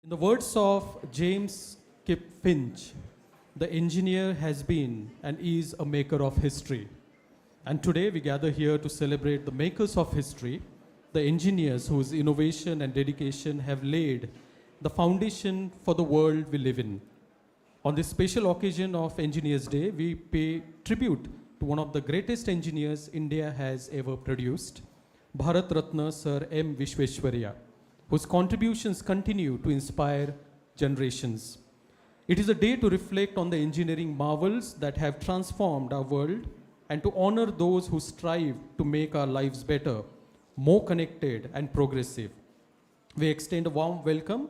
In the words of James Kip Finch, the engineer has been and is a maker of history. And today we gather here to celebrate the makers of history, the engineers whose innovation and dedication have laid the foundation for the world we live in. On this special occasion of Engineers Day, we pay tribute to one of the greatest engineers India has ever produced, Bharat Ratna Sir M. Vishweshwarya, whose contributions continue to inspire generations. It is a day to reflect on the engineering marvels that have transformed our world and to honor those who strive to make our lives better, more connected and progressive. We extend a warm welcome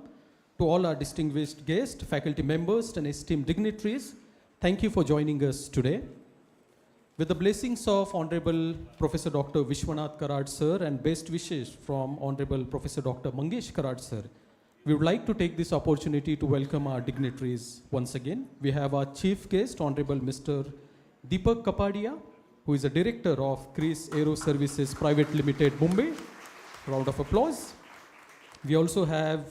to all our distinguished guests, faculty members and esteemed dignitaries. Thank you for joining us today. With the blessings of Honorable Professor Dr. Vishwanath Karad Sir and best wishes from Honorable Professor Dr. Mangesh Karad Sir, we would like to take this opportunity to welcome our dignitaries once again. We have our chief guest, Honorable Mr. Deepak Kapadia, who is a director of Chris Aero Services Private Limited, Mumbai. Round of applause. We also have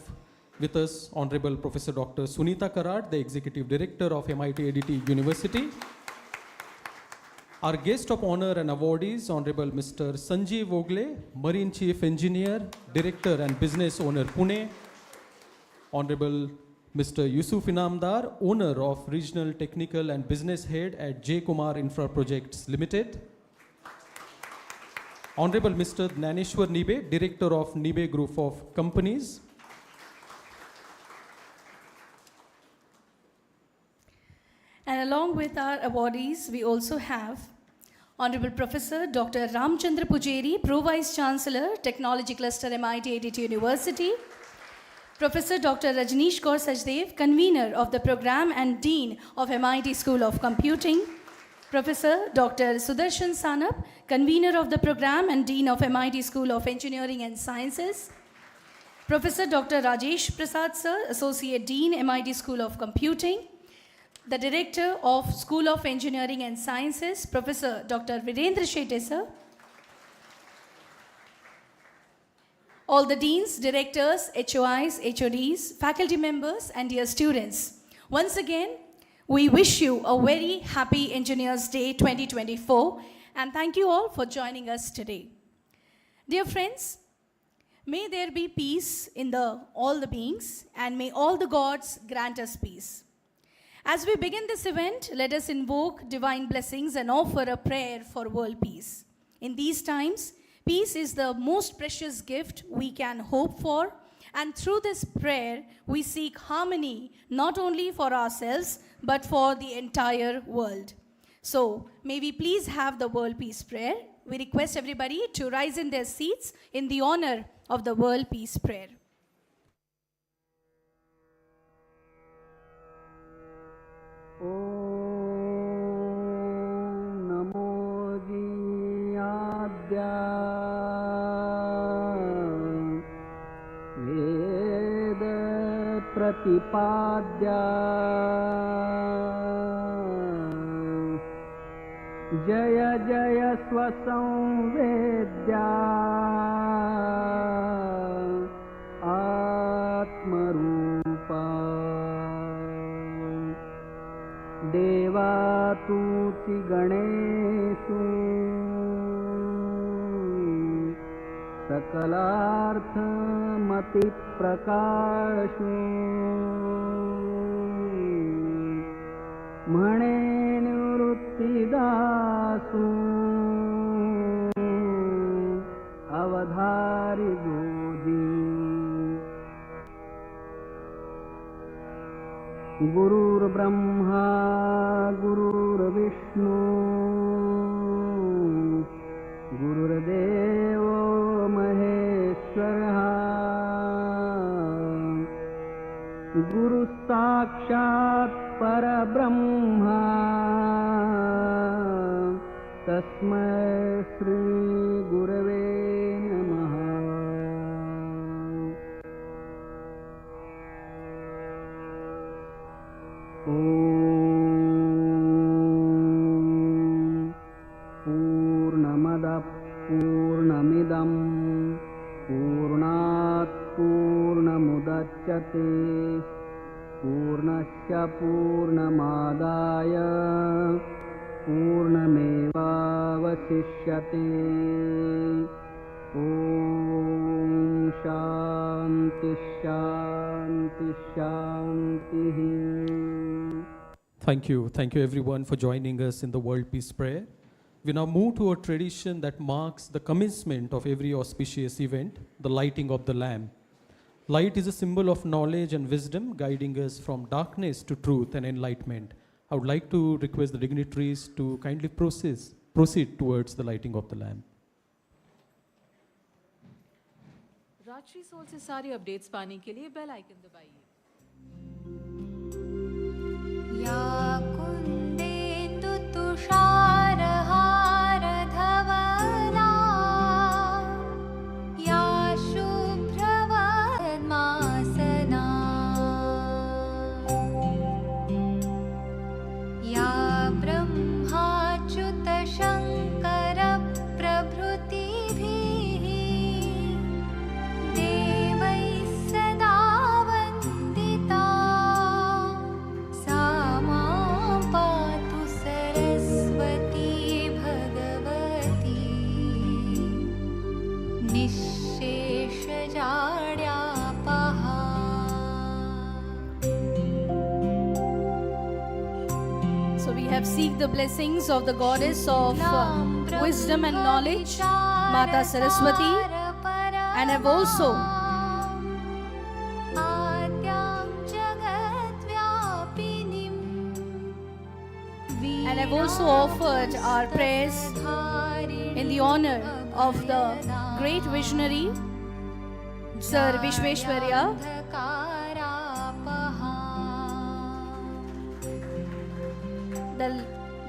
with us Honorable Professor Dr. Sunita Karad, the executive director of MIT-ADT University. Our guest of honor and awardees, Honorable Mr. Sanjeev Ogle, Marine Chief Engineer, Director and Business Owner, Pune. Honorable Mr. Yusuf Inamdar, Owner of Regional Technical and Business Head at J. Kumar Infra Projects Limited. Honorable Mr. Dnaneshwar Nibe, Director of Nibe Group of Companies. And along with our awardees, we also have Honorable Professor Dr. Ramchandra Pujeri, Pro-Vice Chancellor, Technology Cluster, MIT-ADT University. Professor Dr. Rajneesh Kaur Sajdev, Convener of the Program and Dean of MIT School of Computing. Professor Dr. Sudarshan Sanap, Convener of the Program and Dean of MIT School of Engineering and Sciences. Professor Dr. Rajesh Prasad Sir, Associate Dean, MIT School of Computing. The Director of School of Engineering and Sciences, Professor Dr. Virendra Shetty Sir. All the Deans, Directors, HOIs, HODs, faculty members, and dear students. Once again, we wish you a very happy Engineers Day 2024, and thank you all for joining us today. Dear friends, may there be peace in all the beings, and may all the gods grant us peace. As we begin this event, let us invoke divine blessings and offer a prayer for world peace. In these times, peace is the most precious gift we can hope for, and through this prayer, we seek harmony not only for ourselves, but for the entire world. So, may we please have the world peace prayer. We request everybody to rise in their seats in the honor of the world peace prayer. वेद प्रतिपाद्या जय जय स्वसंवेद्या आत्मरूपा देवातुति गणेषु सकलार्थमतिप्रकाशु म्हणे निवृत्तिदासु अवधारि गोदी गुरुर्ब्रह्मा गुरुर्विष्णु गुरुर्देवो महेश्वरः गुरुसाक्षात् परब्रह्मा तस्मै श्री गुरवे नमः। पूर्णमदः पूर्णमिदं पूर्णात् पूर्णमुदच्यते पूर्णस्य पूर्णमादाय पूर्णमेवावशिष्यते ॐ शान्ति शान्ति शान्तिः. Thank you. Thank you everyone for joining us in the World Peace Prayer. We now move to a tradition that marks the commencement of every auspicious event, the lighting of the lamp. Light is a symbol of knowledge and wisdom, guiding us from darkness to truth and enlightenment. I would like to request the dignitaries to kindly proceed towards the lighting of the lamp. रात्रि soul से सारी updates पाने के लिए bell icon दबाइए. या कुन्देन्दु तुषारहारधवला या शुभ्रवदनासना या ब्रह्माच्युतशङ्करप्रभृतिभिः देवैः सदा वन्दिता सा मां पातु Saraswati Bhagwati निःशेषजाड्यापहा. So we have seek the blessings of the goddess of wisdom and knowledge, Mata Saraswati, and have also offered our prayers in the honor of the great visionary Sir Vishweshwarya.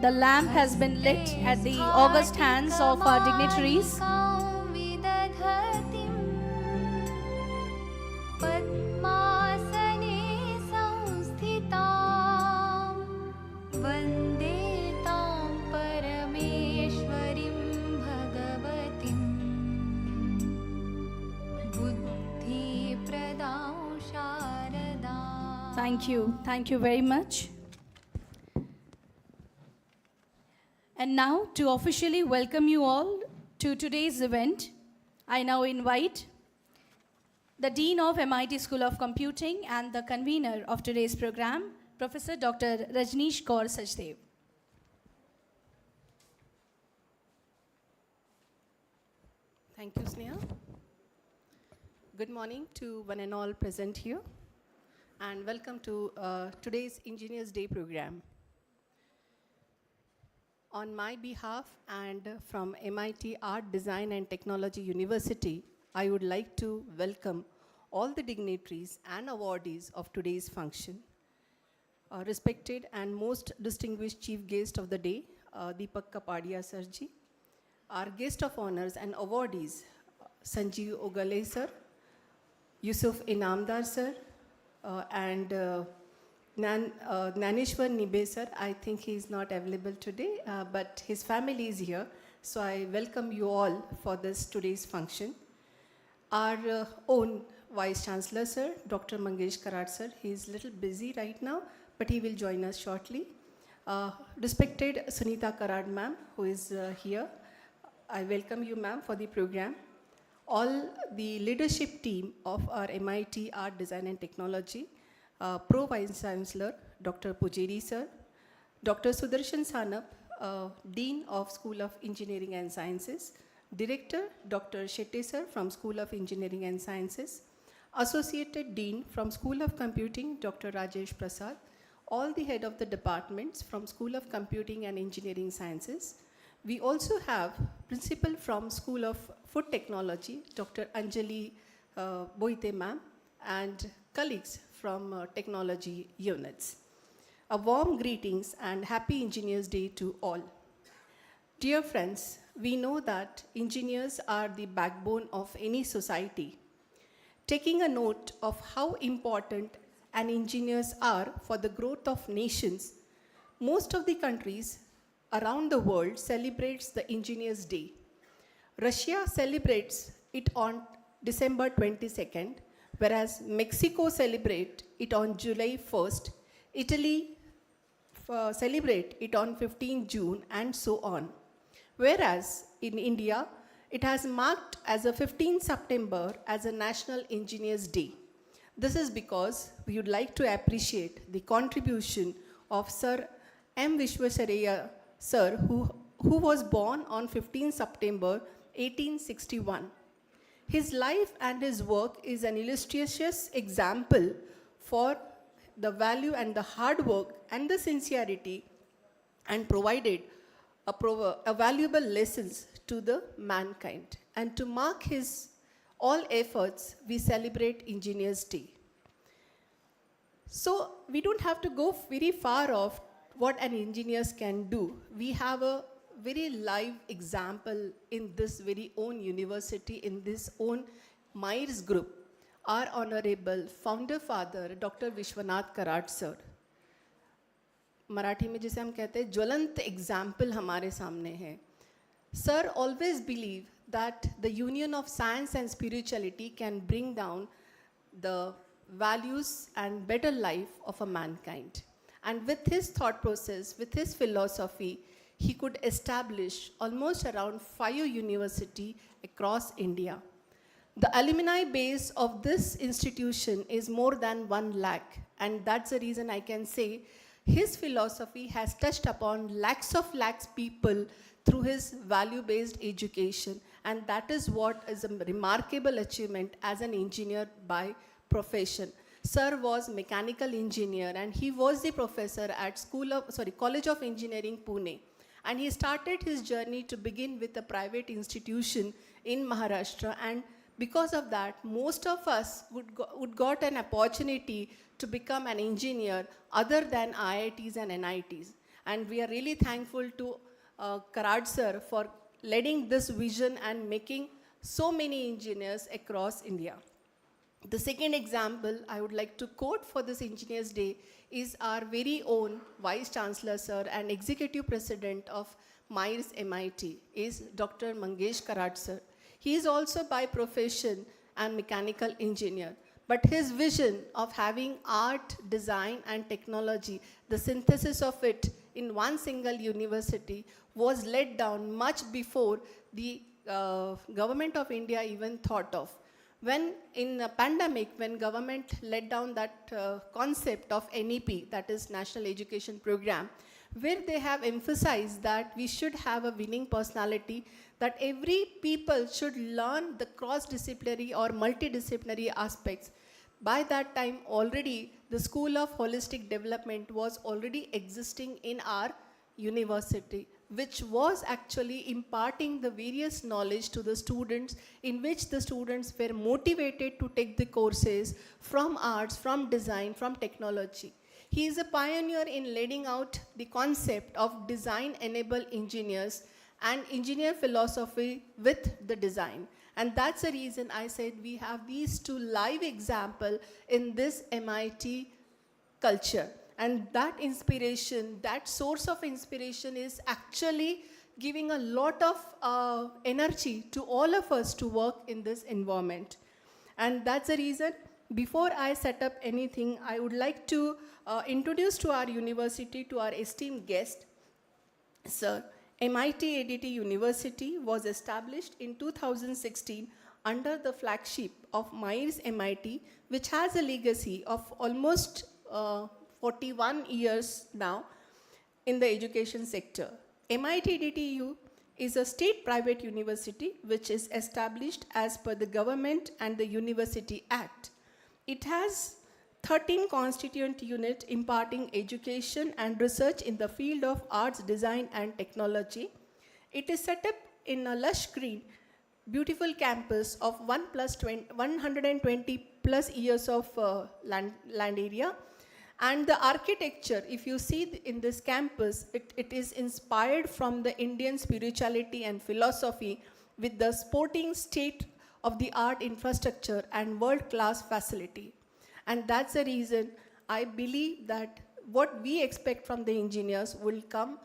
The lamp has been lit at the august hands of our dignitaries. पद्मासने संस्थितां वन्दे तां परमेश्वरीं भगवतीं बुद्धिप्रदां शारदां. Thank you very much. And now, to officially welcome you all to today's event, I now invite the Dean of MIT School of Computing and the convener of today's program, Professor Dr. Rajneesh Kaur Sachdev. Thank you, Sneha. Good morning to one and all present here, and welcome to today's Engineers Day program. On my behalf and from MIT Art, Design and Technology University, I would like to welcome all the dignitaries and awardees of today's function. Respected and most distinguished chief guest of the day, Deepak Kapadia Sarji. Our guest of honors and awardees, Sanjeev Ogale sir, Yusuf Inamdar sir, and Naneshwar Nibe sir. I think he is not available today, but his family is here. So I welcome you all for this today's function. Our own Vice Chancellor sir, Dr. Mangesh Karat sir, he is a little busy right now, but he will join us shortly. Respected Sunita Karat ma'am, who is here. I welcome you ma'am for the program. All the leadership team of our MIT Art, Design and Technology, Pro Vice Chancellor, Dr. Pujeri sir, Dr. Sudarshan Sanap, Dean of School of Engineering and Sciences, Director, Dr. Shetty sir from School of Engineering and Sciences, Associated Dean from School of Computing, Dr. Rajesh Prasad, all the head of the departments from School of Computing and Engineering Sciences. We also have Principal from School of Food Technology, Dr. Anjali Boite ma'am, and colleagues from technology units. A warm greetings and happy Engineers Day to all. Dear friends, we know that engineers are the backbone of any society. Taking a note of how important engineers are for the growth of nations, most of the countries around the world celebrates the Engineers Day. Russia celebrates it on December 22nd, whereas Mexico celebrate it on July 1st, Italy celebrate it on 15 June, and so on. Whereas in India, it has marked as a 15 September as a National Engineers Day. This is because we would like to appreciate the contribution of Sir M. Vishwasaraya Sir, who was born on 15 September 1861. His life and his work is an illustrious example for the value and the hard work and the sincerity, and provided a valuable lessons to the mankind. And to mark his all efforts, we celebrate Engineers Day. So we don't have to go very far off what an engineers can do. We have a very live example in this very own university, in this own MITES group, our honorable founder father, Dr. Vishwanath Karad sir. Marathi में जिसे हम कहते हैं ज्वलंत example हमारे सामने है. Sir always believe that the union of science and spirituality can bring down the values and better life of a mankind. And with his thought process, with his philosophy, he could establish almost around 5 universities across India. The alumni base of this institution is more than 1 lakh, and that's the reason I can say his philosophy has touched upon lakhs people through his value-based education, and that is what is a remarkable achievement as an engineer by profession. Sir was mechanical engineer, and he was the professor at College of Engineering, Pune. And he started his journey to begin with a private institution in Maharashtra, and because of that, most of us would got an opportunity to become an engineer other than IITs and NITs. And we are really thankful to Karad sir for leading this vision and making so many engineers across India. The second example I would like to quote for this Engineers Day is our very own Vice Chancellor sir and Executive President of MITES MIT is Dr. Mangesh Karad sir. He is also by profession and mechanical engineer, but his vision of having art, design and technology, the synthesis of it in one single university was laid down much before the government of India even thought of. When in a pandemic, when government let down that concept of NEP, that is National Education Program, where they have emphasized that we should have a winning personality, that every people should learn the cross-disciplinary or multidisciplinary aspects. By that time already, the School of Holistic Development was already existing in our university, which was actually imparting the various knowledge to the students, in which the students were motivated to take the courses from arts, from design, from technology. He is a pioneer in laying out the concept of design-enabled engineers and engineer philosophy with the design. And that's the reason I said we have these 2 live examples in this MIT culture. And that inspiration, that source of inspiration is actually giving a lot of energy to all of us to work in this environment. And that's the reason, before I set up anything, I would like to introduce to our university, to our esteemed guest, Sir. MIT-ADT University was established in 2016 under the flagship of MITES MIT, which has a legacy of almost 41 years now in the education sector. MIT-ADTU is a state-private university which is established as per the Government and the University Act. It has 13 constituent units imparting education and research in the field of arts, design and technology. It is set up in a lush green, beautiful campus of 120 plus years of land area. And the architecture, if you see in this campus, it is inspired from the Indian spirituality and philosophy with the sporting state-of-the-art infrastructure and world-class facility. And that's the reason I believe that what we expect from the engineers will come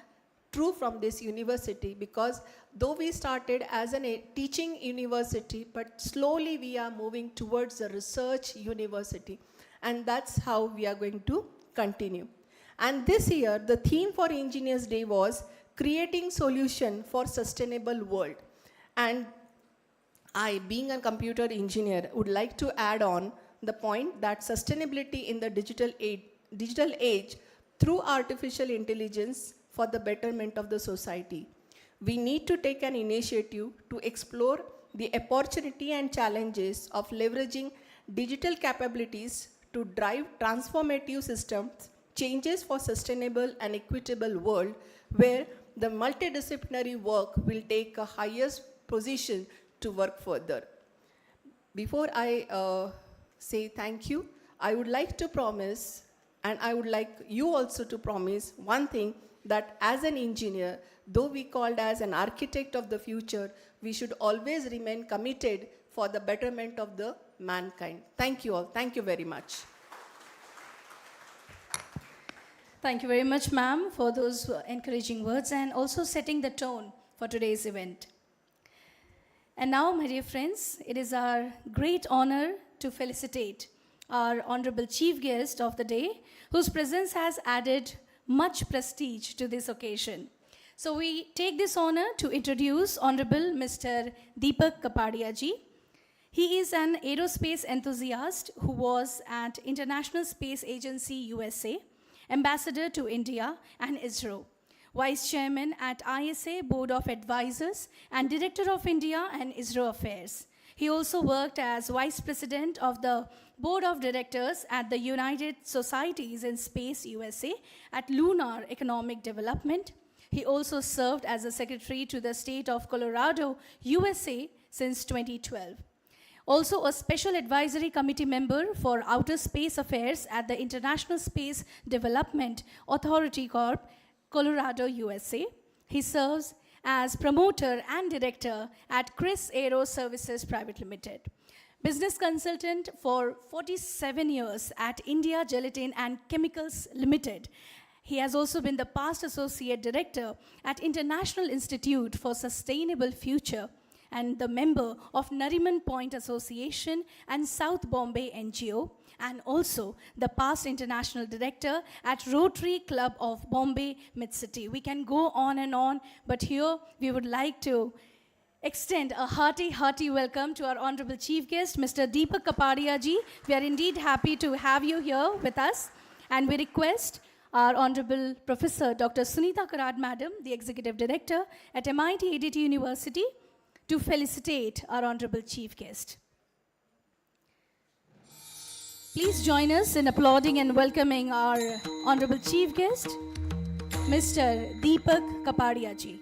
true from this university, because though we started as a teaching university, but slowly we are moving towards a research university, and that's how we are going to continue. And this year, the theme for Engineers Day was creating solution for sustainable world. And I, being a computer engineer, would like to add on the point that sustainability in the digital age through artificial intelligence for the betterment of the society. We need to take an initiative to explore the opportunity and challenges of leveraging digital capabilities to drive transformative systems changes for sustainable and equitable world where the multidisciplinary work will take a highest position to work further. Before I say thank you, I would like to promise, and I would like you also to promise one thing, that as an engineer, though we called as an architect of the future, we should always remain committed for the betterment of the mankind. Thank you all. Thank you very much. Thank you very much, ma'am, for those encouraging words and also setting the tone for today's event. And now, my dear friends, it is our great honor to felicitate our honorable chief guest of the day, whose presence has added much prestige to this occasion. So we take this honor to introduce Honorable Mr. Deepak Kapadia ji. He is an aerospace enthusiast who was at International Space Agency USA, Ambassador to India and ISRO, Vice Chairman at ISA Board of Advisors and Director of India and ISRO Affairs. He also worked as Vice President of the Board of Directors at the United Societies in Space USA at Lunar Economic Development. He also served as a Secretary to the State of Colorado, USA since 2012. Also a Special Advisory Committee member for Outer Space Affairs at the International Space Development Authority Corp, Colorado, USA. He serves as promoter and director at Chris Aero Services Private Limited. Business consultant for 47 years at India Gelatin and Chemicals Limited. He has also been the past associate director at International Institute for Sustainable Future and the member of Nariman Point Association and South Bombay NGO, and also the past international director at Rotary Club of Bombay Mid-City. We can go on, but here we would like to extend a hearty welcome to our honorable chief guest, Mr. Deepak Kapadia ji. We are indeed happy to have you here with us, and we request our Honorable Professor Dr. Sunita Karad Madam, the Executive Director at MIT-ADT University, to felicitate our Honorable Chief Guest. Please join us in applauding and welcoming our Honorable Chief Guest, Mr. Deepak Kapadia ji.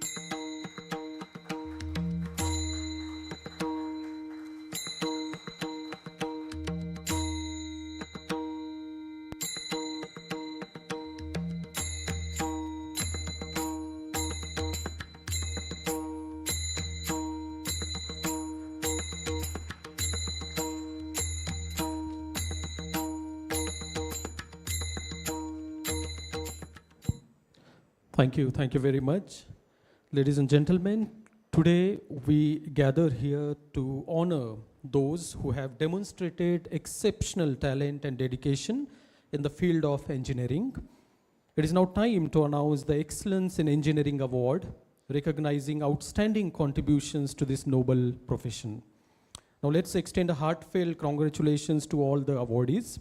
Thank you very much. Ladies and gentlemen, today we gather here to honor those who have demonstrated exceptional talent and dedication in the field of engineering. It is now time to announce the Excellence in Engineering Award, recognizing outstanding contributions to this noble profession. Now let's extend a heartfelt congratulations to all the awardees.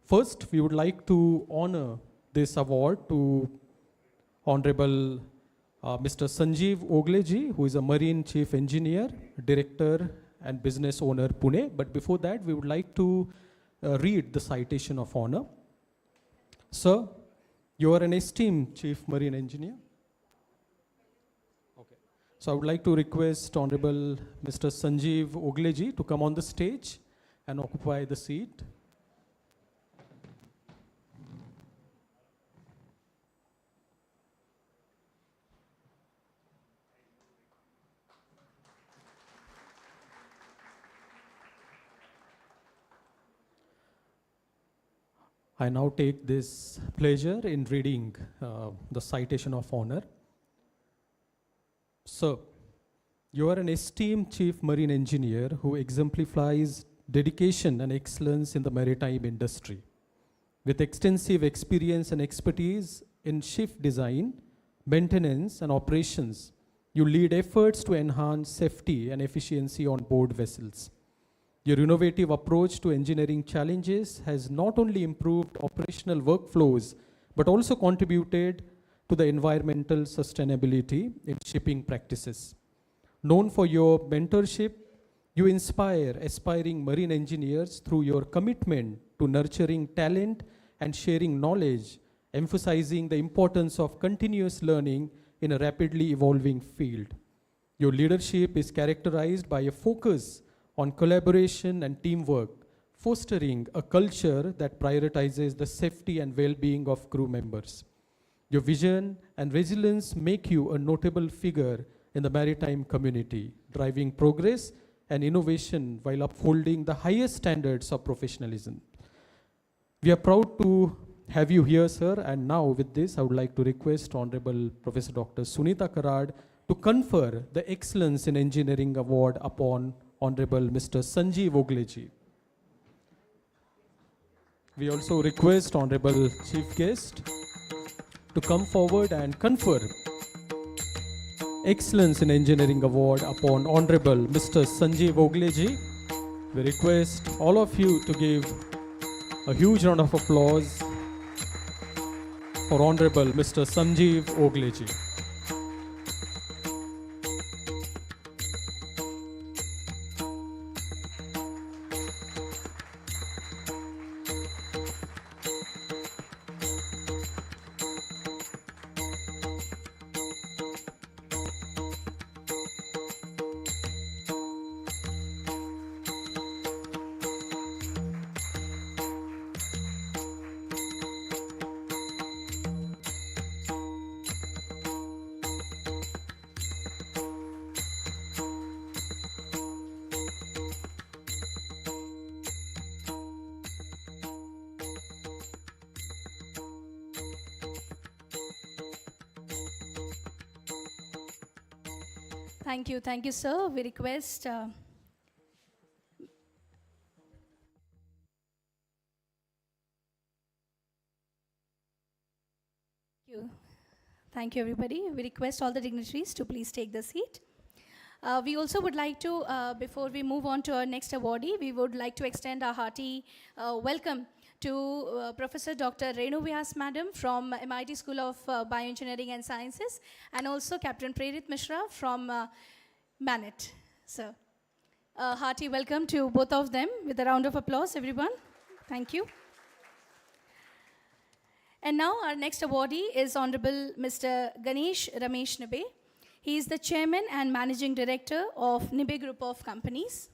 First, we would like to honor this award to Honorable Mr. Sanjeev Ogleji, who is a Marine Chief Engineer, Director and Business Owner, Pune. But before that, we would like to read the citation of honor. Sir, you are an esteemed Chief Marine Engineer. Okay. So I would like to request Honorable Mr. Sanjeev Ogleji to come on the stage and occupy the seat. I now take this pleasure in reading the citation of honor. Sir, you are an esteemed Chief Marine Engineer who exemplifies dedication and excellence in the maritime industry. With extensive experience and expertise in ship design, maintenance, and operations, you lead efforts to enhance safety and efficiency on board vessels. Your innovative approach to engineering challenges has not only improved operational workflows but also contributed to the environmental sustainability in shipping practices. Known for your mentorship, you inspire aspiring marine engineers through your commitment to nurturing talent and sharing knowledge, emphasizing the importance of continuous learning in a rapidly evolving field. Your leadership is characterized by a focus on collaboration and teamwork, fostering a culture that prioritizes the safety and well-being of crew members. Your vision and resilience make you a notable figure in the maritime community, driving progress and innovation while upholding the highest standards of professionalism. We are proud to have you here, sir, and now with this, I would like to request Honorable Professor Dr. Sunita Karad to confer the Excellence in Engineering Award upon Honorable Mr. Sanjeev Ogleji. We also request Honorable Chief Guest to come forward and confer Excellence in Engineering Award upon Honorable Mr. Sanjeev Ogleji. We request all of you to give a huge round of applause for Honorable Mr. Sanjeev Ogleji. Thank you, sir. We request Thank you, everybody. We request all the dignitaries to please take the seat. We also would like to, before we move on to our next awardee, we would like to extend our hearty welcome to Professor Dr. Renu Vyas Madam from MIT School of Bioengineering and Sciences, and also Captain Prerit Mishra from Manet. So, hearty welcome to both of them with a round of applause, everyone. Thank you. And now our next awardee is Honorable Mr. Ganesh Ramesh Nibe. He is the Chairman and Managing Director of Nibe Group of Companies.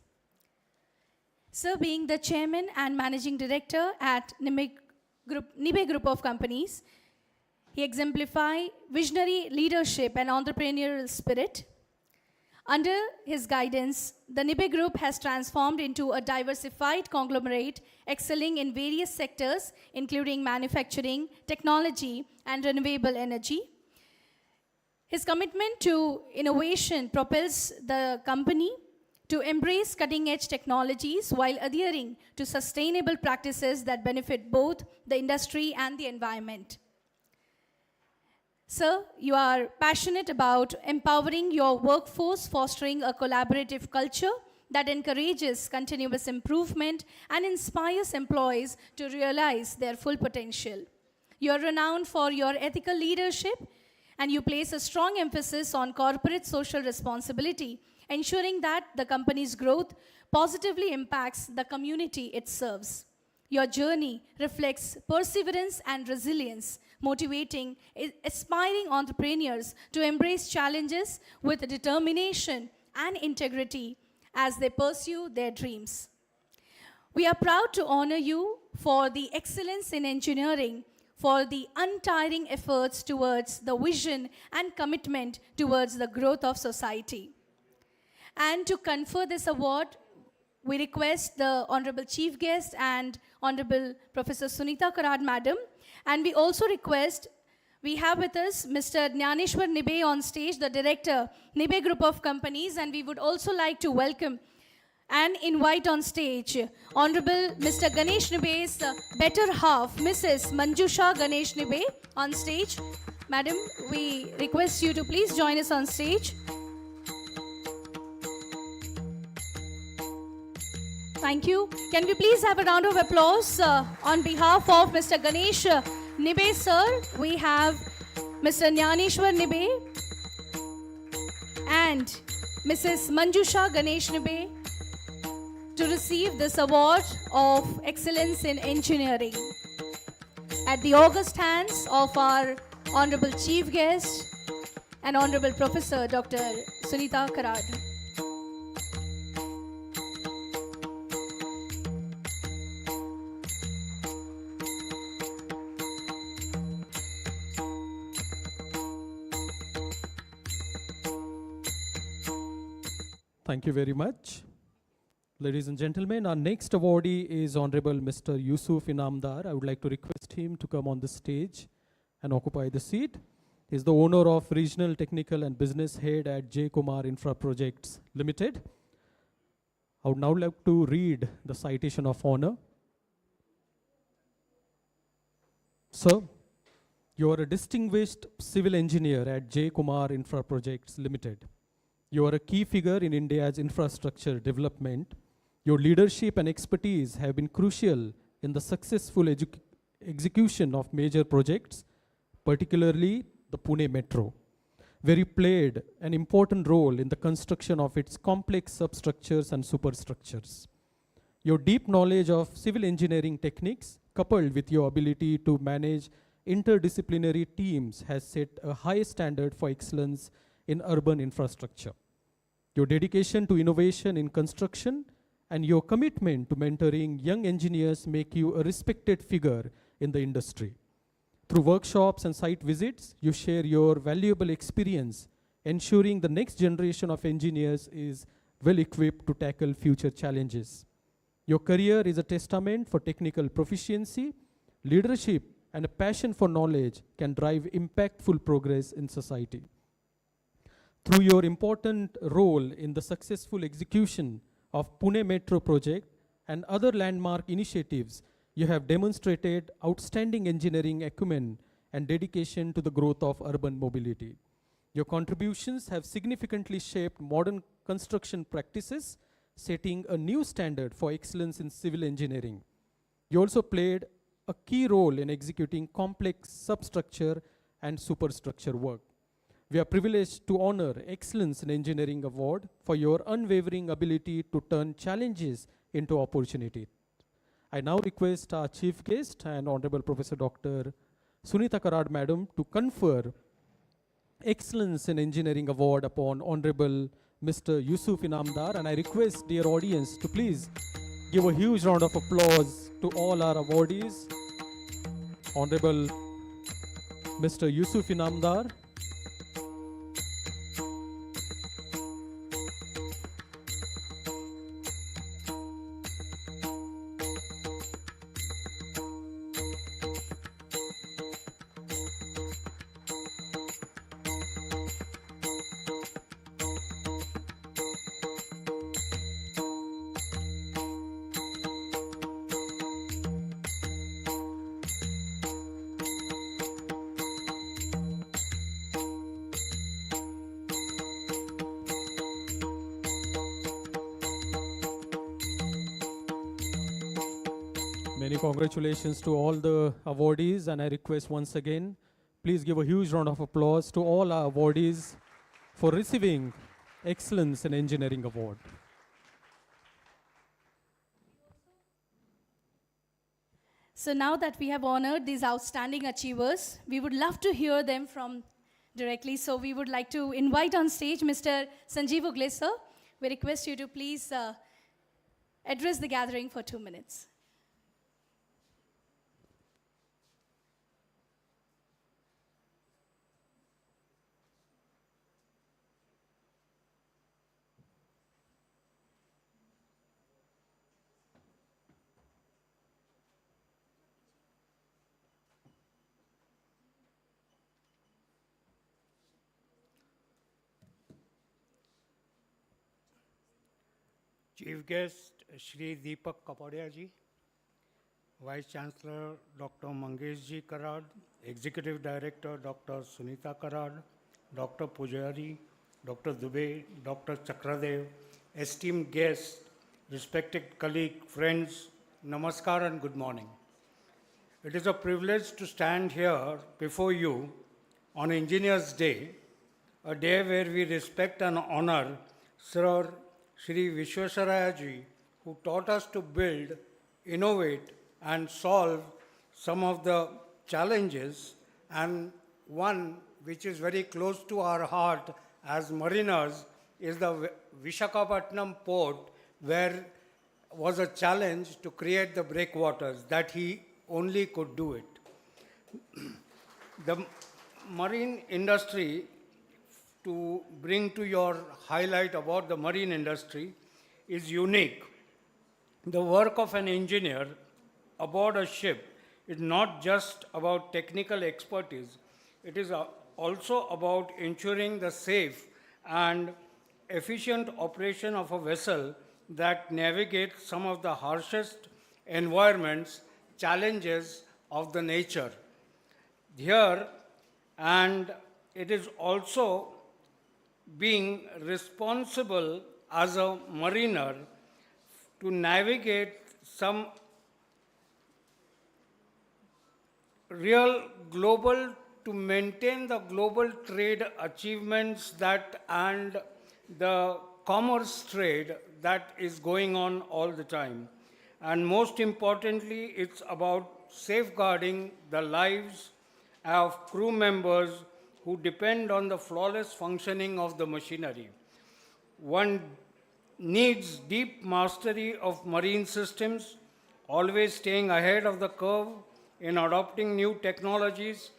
Sir, being the Chairman and Managing Director at Nibe Group of Companies, he exemplifies visionary leadership and entrepreneurial spirit. Under his guidance, the Nibe Group has transformed into a diversified conglomerate excelling in various sectors, including manufacturing, technology, and renewable energy. His commitment to innovation propels the company to embrace cutting-edge technologies while adhering to sustainable practices that benefit both the industry and the environment. Sir, you are passionate about empowering your workforce, fostering a collaborative culture that encourages continuous improvement and inspires employees to realize their full potential. You are renowned for your ethical leadership, and you place a strong emphasis on corporate social responsibility, ensuring that the company's growth positively impacts the community it serves. Your journey reflects perseverance and resilience, motivating aspiring entrepreneurs to embrace challenges with determination and integrity as they pursue their dreams. We are proud to honor you for the excellence in engineering, for the untiring efforts towards the vision and commitment towards the growth of society. And to confer this award, we request the Honorable Chief Guest and Honorable Professor Sunita Karad Madam, and we also request We have with us Mr. Jnaneshwar Nibe on stage, the director, Nibe Group of Companies, and we would also like to welcome and invite on stage Honorable Mr. Ganesh Nibe's better half, Mrs. Manjusha Ganesh Nibe on stage. Madam, we request you to please join us on stage. Thank you. Can we please have a round of applause on behalf of Mr. Ganesh Nibe, sir? We have Mr. Jnaneshwar Nibe and Mrs. Manjusha Ganesh Nibe to receive this award of excellence in engineering at the august hands of our honorable chief guest and honorable Professor Dr. Sunita Karad. Thank you very much. Ladies and gentlemen, our next awardee is Honorable Mr. Yusuf Inamdar. I would like to request him to come on the stage and occupy the seat. He is the owner of Regional Technical and Business Head at J. Kumar Infra Projects Limited. I would now like to read the citation of honor. Sir, you are a distinguished civil engineer at J. Kumar Infra Projects Limited. You are a key figure in India's infrastructure development. Your leadership and expertise have been crucial in the successful execution of major projects, particularly the Pune Metro, where you played an important role in the construction of its complex substructures and superstructures. Your deep knowledge of civil engineering techniques, coupled with your ability to manage interdisciplinary teams, has set a high standard for excellence in urban infrastructure. Your dedication to innovation in construction and your commitment to mentoring young engineers make you a respected figure in the industry. Through workshops and site visits, you share your valuable experience, ensuring the next generation of engineers is well equipped to tackle future challenges. Your career is a testament for technical proficiency, leadership, and a passion for knowledge can drive impactful progress in society. Through your important role in the successful execution of Pune Metro project and other landmark initiatives, you have demonstrated outstanding engineering acumen and dedication to the growth of urban mobility. Your contributions have significantly shaped modern construction practices, setting a new standard for excellence in civil engineering. You also played a key role in executing complex substructure and superstructure work. We are privileged to honor Excellence in Engineering Award for your unwavering ability to turn challenges into opportunity. I now request our chief guest and Honorable Professor Dr. Sunita Karad Madam to confer Excellence in Engineering Award upon Honorable Mr. Yusuf Inamdar, and I request dear audience to please give a huge round of applause to all our awardees. Honorable Mr. Yusuf Inamdar. Many congratulations to all the awardees, and I request once again, please give a huge round of applause to all our awardees for receiving Excellence in Engineering Award. So now that we have honored these outstanding achievers, we would love to hear them from directly. So we would like to invite on stage Mr. Sanjeev Ugle, sir. We request you to please address the gathering for 2 minutes. Chief guest Shri Deepak Kapadia ji, Vice Chancellor Dr. Mangesh ji Karad, Executive Director Dr. Sunita Karad, Dr. Pujari, Dr. Dubey, Dr. Chakradev, esteemed guests, respected colleagues, friends, namaskar and good morning. It is a privilege to stand here before you on Engineers' Day, a day where we respect and honor Sir Shri Vishwesvaraya ji, who taught us to build, innovate, and solve some of the challenges, and one which is very close to our heart as mariners is the Vishakhapatnam port, where was a challenge to create the breakwaters, that he only could do it. The marine industry, to bring to your highlight about the marine industry, is unique. The work of an engineer aboard a ship is not just about technical expertise, it is also about ensuring the safe and efficient operation of a vessel that navigates some of the harshest environments, challenges of the nature. Here, and it is also being responsible as a mariner to navigate some real global, to maintain the global trade achievements that and the commerce trade that is going on all the time. And most importantly, it's about safeguarding the lives of crew members who depend on the flawless functioning of the machinery. One needs deep mastery of marine systems, always staying ahead of the curve in adopting new technologies,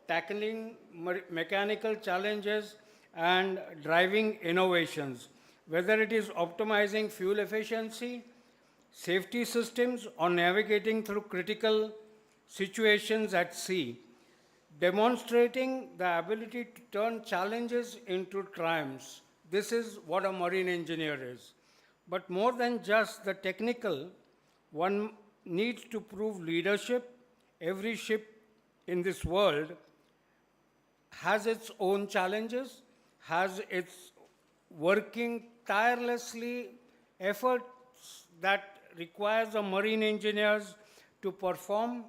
tackling mechanical challenges, and driving innovations, whether it is optimizing fuel efficiency, safety systems, or navigating through critical situations at sea, demonstrating the ability to turn challenges into triumphs. This is what a marine engineer is. But more than just the technical, one needs to prove leadership. Every ship in this world has its own challenges, has its working tirelessly efforts that requires the marine engineers to perform,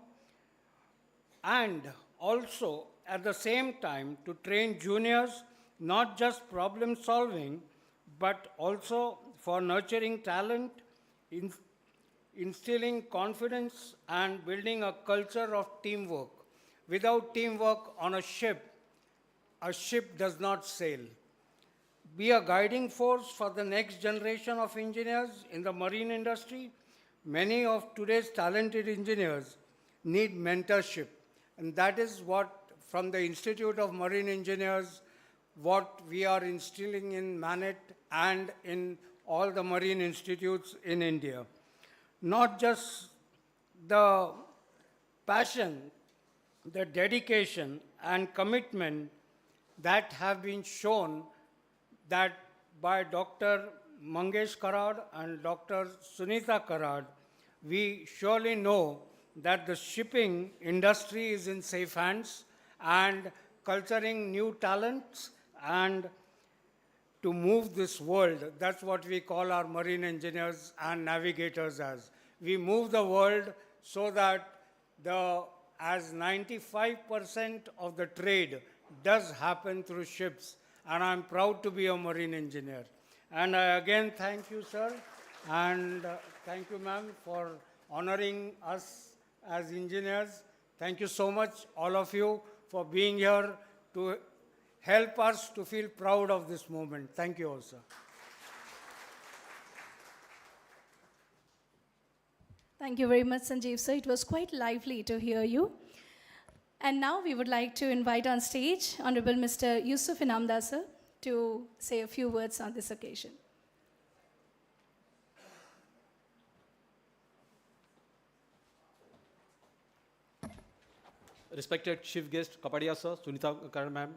and also at the same time to train juniors, not just problem solving, but also for nurturing talent, instilling confidence, and building a culture of teamwork. Without teamwork on a ship does not sail. Be a guiding force for the next generation of engineers in the marine industry. Many of today's talented engineers need mentorship, and that is what, from the Institute of Marine Engineers, what we are instilling in MANET and in all the marine institutes in India. Not just the passion, the dedication and commitment that have been shown that by Dr. Mangesh Karad and Dr. Sunita Karad, we surely know that the shipping industry is in safe hands and culturing new talents and to move this world. That's what we call our marine engineers and navigators as. We move the world so that as 95% of the trade does happen through ships, and I'm proud to be a marine engineer. And I again thank you, sir, and thank you, ma'am, for honoring us as engineers. Thank you so much, all of you, for being here to help us to feel proud of this moment. Thank you all, sir. Thank you very much, Sanjeev sir. It was quite lively to hear you. And now we would like to invite on stage Honorable Mr. Yusuf Inamdar sir to say a few words on this occasion. Respected Chief Guest Kapadia sir, Sunita Karan ma'am,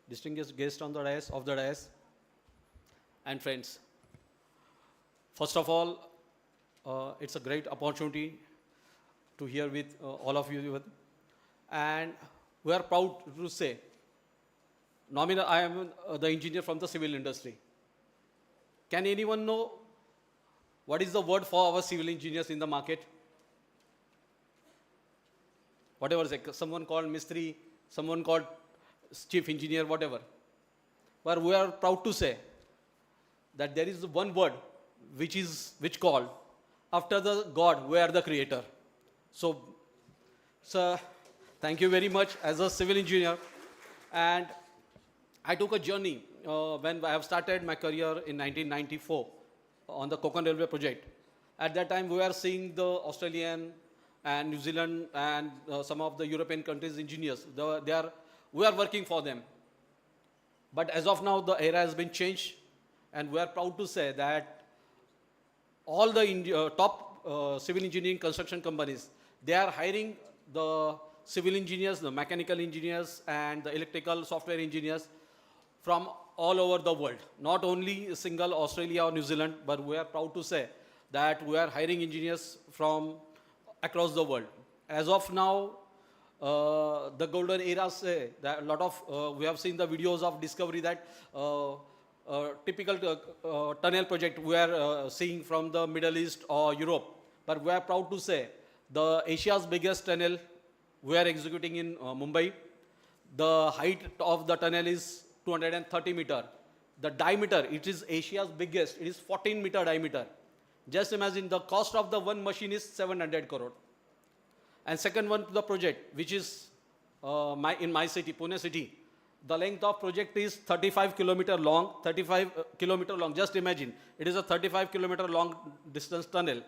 distinguished guest on the dais, and friends. First of all, it's a great opportunity to hear with all of you. And we are proud to say, nominal, I am the engineer from the civil industry. Can anyone know what is the word for our civil engineers in the market? Whatever, someone called Mistri, someone called chief engineer, whatever. But we are proud to say that there is one word which called after the God, we are the creator. So, sir, thank you very much as a civil engineer. And I took a journey when I have started my career in 1994 on the Konkan Railway project. At that time, we were seeing the Australian and New Zealand and some of the European countries' engineers. We are working for them. But as of now, the era has been changed, and we are proud to say that all the top civil engineering construction companies, they are hiring the civil engineers, the mechanical engineers, and the electrical software engineers from all over the world. Not only single Australia or New Zealand, but we are proud to say that we are hiring engineers from across the world. As of now, the golden era say that a lot of, we have seen the videos of discovery that typical tunnel project we are seeing from the Middle East or Europe. But we are proud to say the Asia's biggest tunnel we are executing in Mumbai. The height of the tunnel is 230 meter. The diameter, it is Asia's biggest. It is 14-meter diameter. Just imagine the cost of the one machine is 700 crore. And second one, the project, which is in my city, Pune city. The length of project is 35 kilometer long, 35 kilometer long. Just imagine, it is a 35 kilometer long distance tunnel,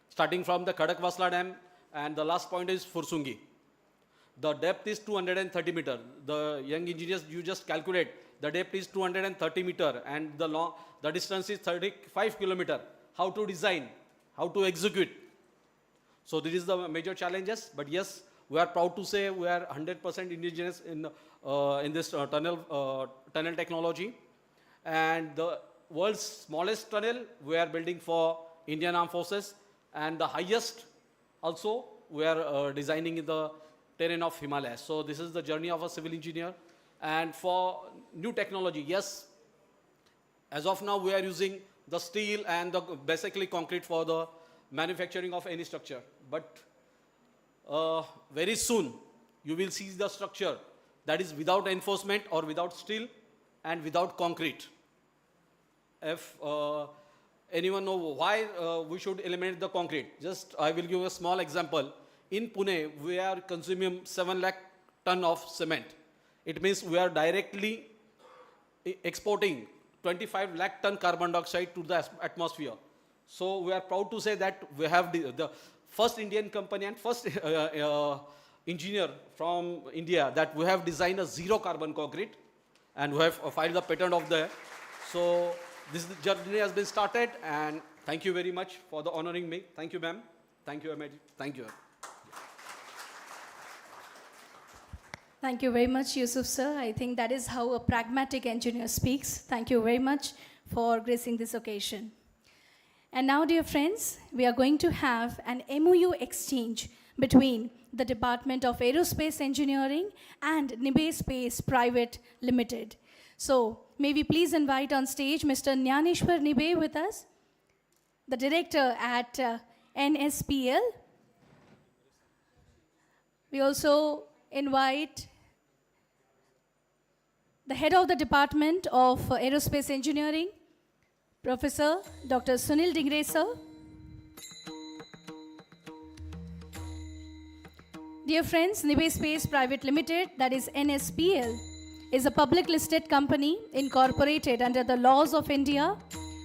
starting from the Khadakwasla Dam, and the last point is Fursungi. The depth is 230 meter. The young engineers, you just calculate, the depth is 230 meter, and the distance is 35 kilometer. How to design, how to execute. So this is the major challenges, but yes, we are proud to say we are 100% indigenous in this tunnel technology. And the world's smallest tunnel we are building for Indian Armed Forces, and the highest also we are designing in the terrain of Himalayas. So this is the journey of a civil engineer. And for new technology, yes, as of now we are using the steel and the basically concrete for the manufacturing of any structure. But very soon you will see the structure that is without enforcement or without steel and without concrete. If anyone know why we should eliminate the concrete, just I will give a small example. In Pune, we are consuming 7 lakh ton of cement. It means we are directly exporting 25 lakh ton carbon dioxide to the atmosphere. So we are proud to say that we have the first Indian company and first engineer from India that we have designed a zero carbon concrete, and we have filed the patent of the. So this journey has been started, and thank you very much for the honoring me. Thank you, ma'am. Thank you, MIT. Thank you. Thank you very much, Yusuf sir. I think that is how a pragmatic engineer speaks. Thank you very much for gracing this occasion. And now, dear friends, we are going to have an MOU exchange between the Department of Aerospace Engineering and Nibe Space Private Limited. So, may we please invite on stage Mr. Nyaneshwar Nibe with us, the director at NSPL. We also invite the head of the Department of Aerospace Engineering, Professor Dr. Sunil Dingre sir. Dear friends, Nibe Space Private Limited, that is NSPL, is a public listed company incorporated under the laws of India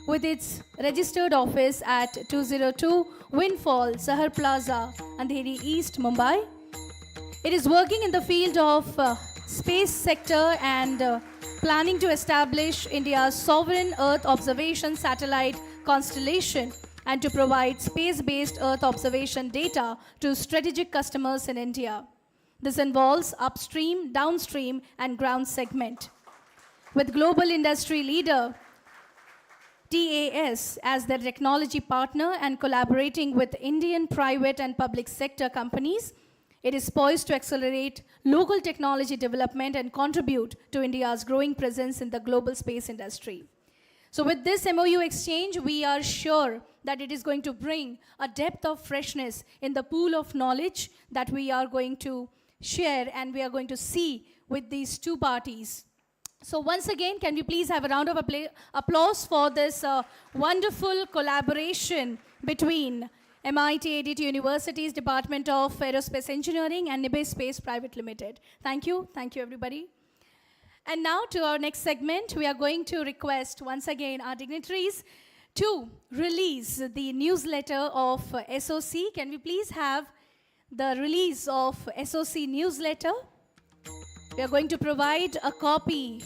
with its registered office at 202 Windfall, Sahar Plaza, Andheri East, Mumbai. It is working in the field of space sector and planning to establish India's sovereign Earth observation satellite constellation and to provide space-based Earth observation data to strategic customers in India. This involves upstream, downstream, and ground segment. With global industry leader TAS as their technology partner and collaborating with Indian private and public sector companies, it is poised to accelerate local technology development and contribute to India's growing presence in the global space industry. So with this MOU exchange, we are sure that it is going to bring a depth of freshness in the pool of knowledge that we are going to share and we are going to see with these two parties. So once again, can we please have a round of applause for this wonderful collaboration between MIT-ADT University's Department of Aerospace Engineering and Nibe Space Private Limited. Thank you everybody. And now to our next segment, we are going to request once again our dignitaries to release the newsletter of SOC. Can we please have the release of SOC newsletter? We are going to provide a copy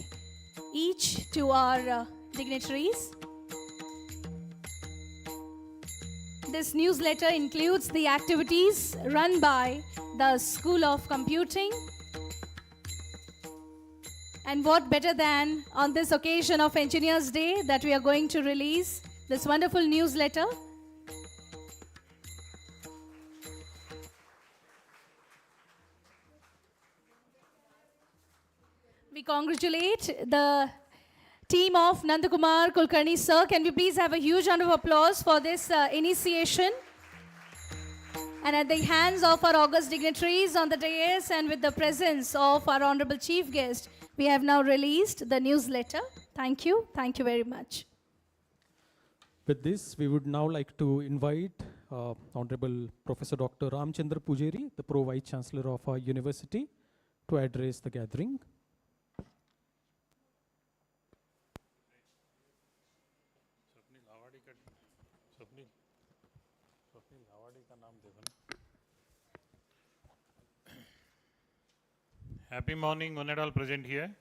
each to our dignitaries. This newsletter includes the activities run by the School of Computing. And what better than on this occasion of Engineers Day that we are going to release this wonderful newsletter. We congratulate the team of Nandakumar Kulkarni sir. Can we please have a huge round of applause for this initiation? And at the hands of our august dignitaries on the dais and with the presence of our honorable chief guest, we have now released the newsletter. Thank you very much. With this, we would now like to invite Honorable Professor Dr. Ramchandra Pujari, the Pro Vice Chancellor of our university, to address the gathering. Happy morning, one and all present here.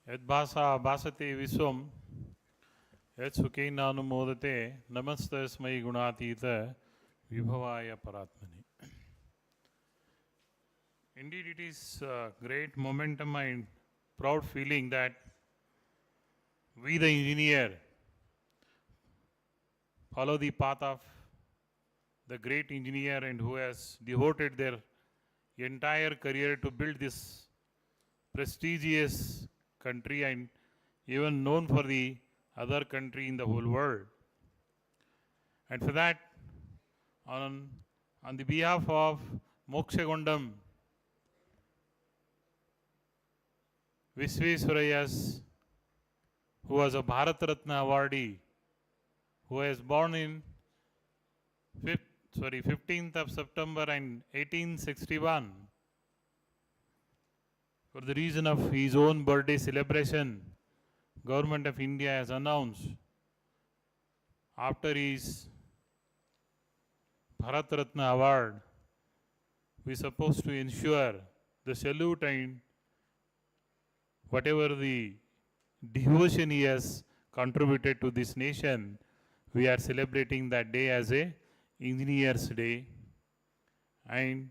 Yad bhasa bhasate viswam, yad sukena anumodate, namastasmai gunatita, vibhavaya paratmani. Indeed, it is a great momentum and proud feeling that we, the engineer, follow the path of the great engineer and who has devoted their entire career to build this prestigious country and even known for the other country in the whole world. And for that, on the behalf of Mokshagondam Visvesvarayas, who was a Bharat Ratna awardee, who was born in 15th of September in 1861. For the reason of his own birthday celebration, Government of India has announced after his Bharat Ratna award, we are supposed to ensure the salute and whatever the devotion he has contributed to this nation, we are celebrating that day as a Engineers Day. And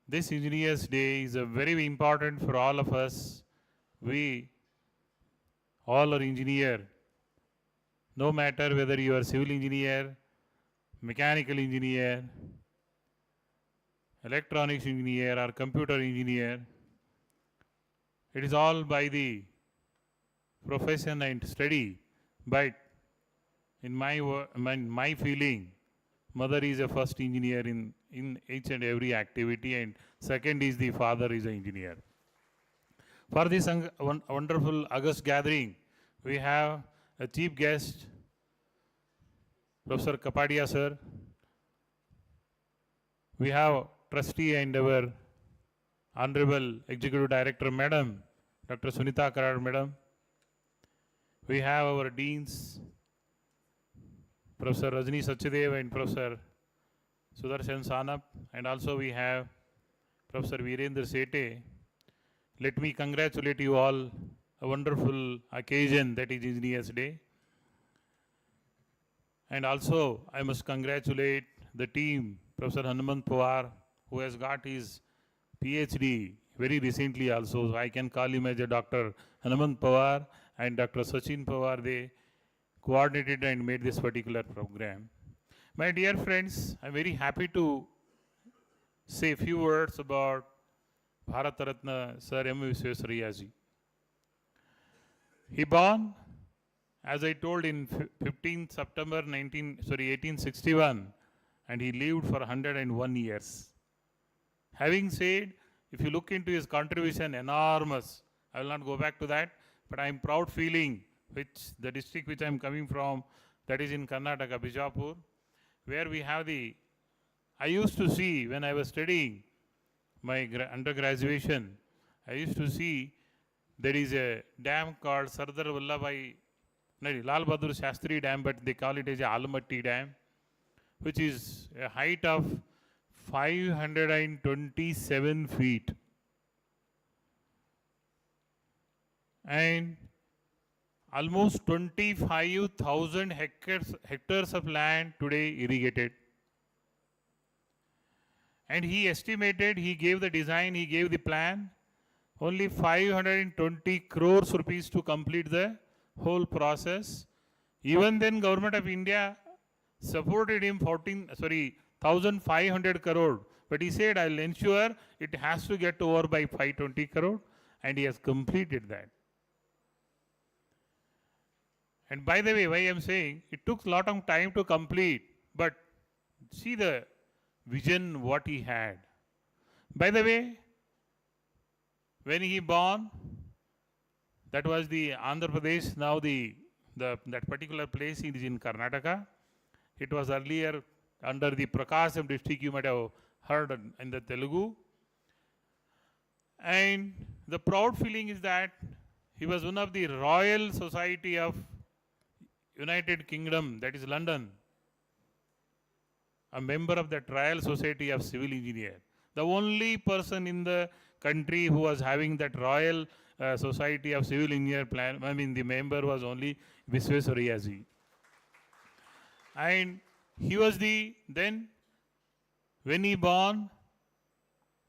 this Engineers Day is a very important for all of us. We all are engineer, no matter whether you are civil engineer, mechanical engineer, electronics engineer or computer engineer. It is all by the profession and study, but in my feeling, mother is a first engineer in each and every activity, and second is the father is an engineer. For this wonderful August gathering, we have a chief guest, Professor Kapadia sir. We have trustee and our Honorable Executive Director Madam, Dr. Sunita Karar Madam. We have our deans, Professor Rajni Sachadev and Professor Sudarshan Sanap, and also we have Professor Virendra Sete. Let me congratulate you all, a wonderful occasion that is Engineers Day. And also I must congratulate the team, Professor Hanumant Pawar, who has got his PhD very recently also. So I can call him as a Dr. Hanumant Pawar, and Dr. Sachin Pawar, they coordinated and made this particular program. My dear friends, I'm very happy to say a few words about Bharat Ratna Sir M. Visvesvaraya ji. He born, as I told, in 15 September 1861, and he lived for 101 years. Having said, if you look into his contribution, enormous. I will not go back to that, but I am proud feeling, which the district which I am coming from, that is in Karnataka, Bijapur, where we have I used to see when I was studying my undergraduation, I used to see there is a dam called Sardar Vallabhai, Lal Bahadur Shastri Dam, but they call it as a Almatti Dam, which is a height of 527 feet. And almost 25,000 hectares of land today irrigated. And he estimated, he gave the design, he gave the plan, only 520 crores rupees to complete the whole process. Even then, Government of India supported him 1,500 crore. But he said, I'll ensure it has to get over by 520 crore. And he has completed that. And by the way, why I'm saying, it took a lot of time to complete. But see the vision what he had. By the way, when he born, that was the Andhra Pradesh, now that particular place is in Karnataka. It was earlier under the Prakasam district, you might have heard in the Telugu. And the proud feeling is that he was one of the Royal Society of United Kingdom, that is London, a member of the Royal Society of Civil Engineer. The only person in the country who was having that Royal Society of Civil Engineer plan, the member was only Visvesvaraya ji. And he was then when he born,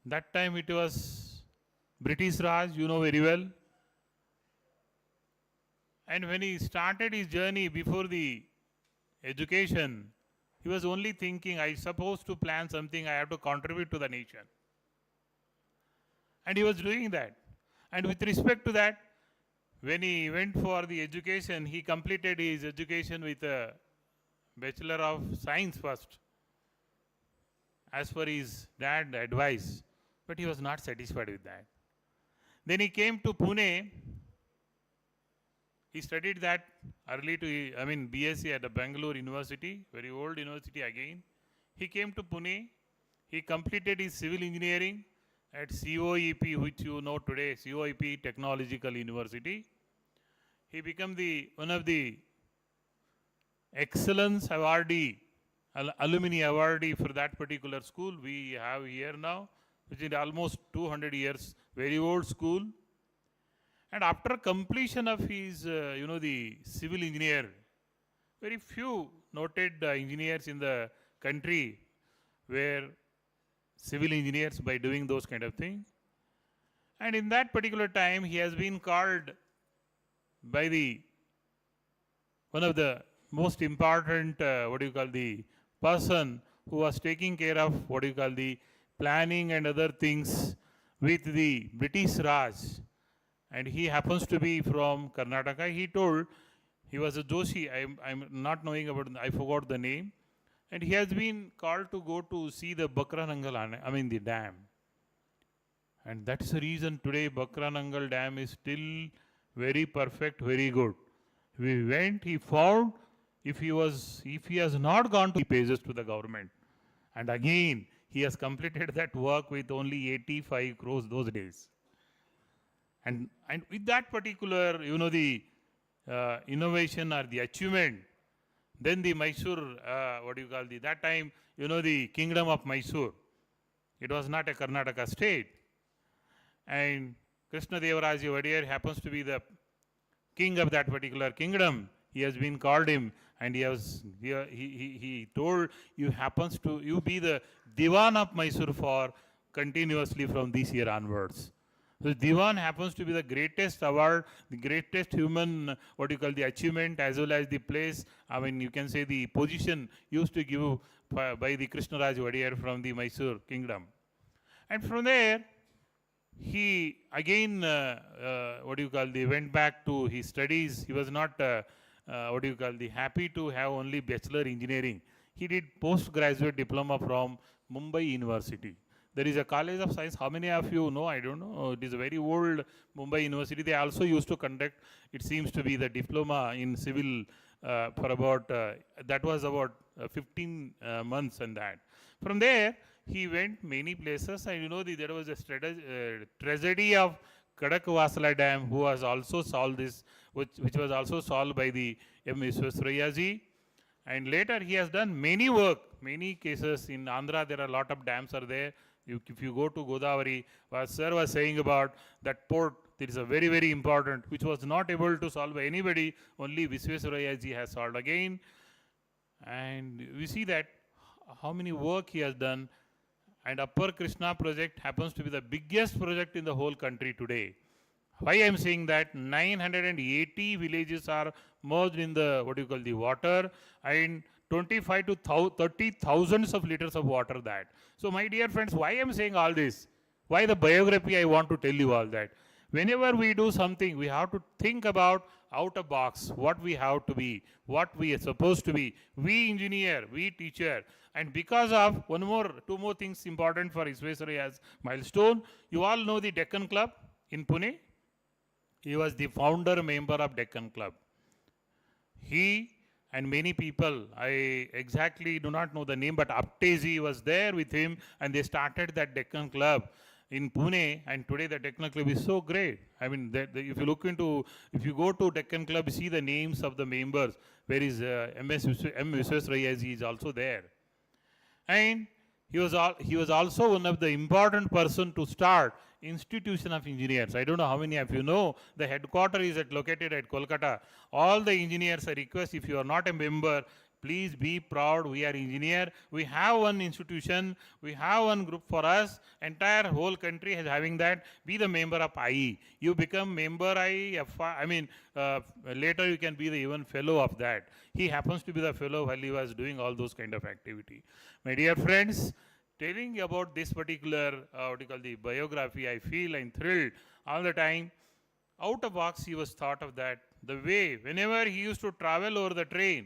that time it was British Raj, you know very well. And when he started his journey before the education, he was only thinking, I supposed to plan something, I have to contribute to the nation. And he was doing that. And with respect to that, when he went for the education, he completed his education with a Bachelor of Science first, as per his dad's advice. But he was not satisfied with that. Then he came to Pune. He studied that early BSc at the Bangalore University, very old university again. He came to Pune. He completed his civil engineering at COEP, which you know today, COEP Technological University. He became one of the excellence awardee, alumni awardee for that particular school we have here now, which is almost 200 years, very old school. And after completion of his, the civil engineer, very few noted engineers in the country were civil engineers by doing those kind of things. And in that particular time, he has been called by one of the most important, the person who was taking care of the planning and other things with the British Raj. And he happens to be from Karnataka. He told, he was a Joshi, I'm not knowing about, I forgot the name. And he has been called to go to see the Bakranangal, the dam. And that's the reason today Bakranangal Dam is still very perfect, very good. We went, he found, if he has not gone to pages to the government. And again, he has completed that work with only 85 crores those days. And with that particular, the innovation or the achievement, then the Mysore, that time, the kingdom of Mysore, it was not a Karnataka state. And Krishnadevaraja Vadiyar happens to be the king of that particular kingdom. He has been called him, and he told, you be the Diwan of Mysore for continuously from this year onwards. So Diwan happens to be the greatest award, the greatest human, what you call the achievement, as well as the place, I mean, you can say the position used to give by the Krishnaraj Vadiyar from the Mysore kingdom. And from there, he again, went back to his studies. He was not, happy to have only bachelor engineering. He did postgraduate diploma from Mumbai University. There is a college of science. How many of you know? I don't know. It is a very old Mumbai University. They also used to conduct, it seems to be the diploma in civil for about, that was about 15 months and that. From there, he went many places, and you know, there was a tragedy of Kadakvasala Dam, who was also solved this, which was also solved by the M. Visvesvaraya ji. And later he has done many work, many cases in Andhra. There are a lot of dams are there. If you go to Godavari, what sir was saying about that port, it is a very, very important, which was not able to solve by anybody, only Visvesvaraya ji has solved again. And we see that how many work he has done. And Upper Krishna project happens to be the biggest project in the whole country today. Why I am saying that 980 villages are merged in the, the water, and 25 to 30 thousands of liters of water that. So my dear friends, why I am saying all this? Why the biography I want to tell you all that? Whenever we do something, we have to think about out of box, what we have to be, what we are supposed to be. We engineer, we teacher. And because of two more things important for Visvesvaraya's milestone, you all know the Deccan Club in Pune. He was the founder member of Deccan Club. He and many people, I exactly do not know the name, but Aptezi was there with him, and they started that Deccan Club in Pune, and today the Deccan Club is so great. I mean, if you go to Deccan Club, see the names of the members, where is M. Visvesvaraya ji is also there. And he was also one of the important person to start Institution of Engineers. I don't know how many of you know, the headquarters is located at Kolkata. All the engineers, I request, if you are not a member, please be proud. We are engineer. We have one institution. We have one group for us. Entire whole country is having that. Be the member of IE. You become member IE. Later you can be the even fellow of that. He happens to be the fellow while he was doing all those kind of activity. My dear friends, telling about this particular, the biography, I feel I'm thrilled all the time. Out of box, he was thought of that. The way, whenever he used to travel over the train,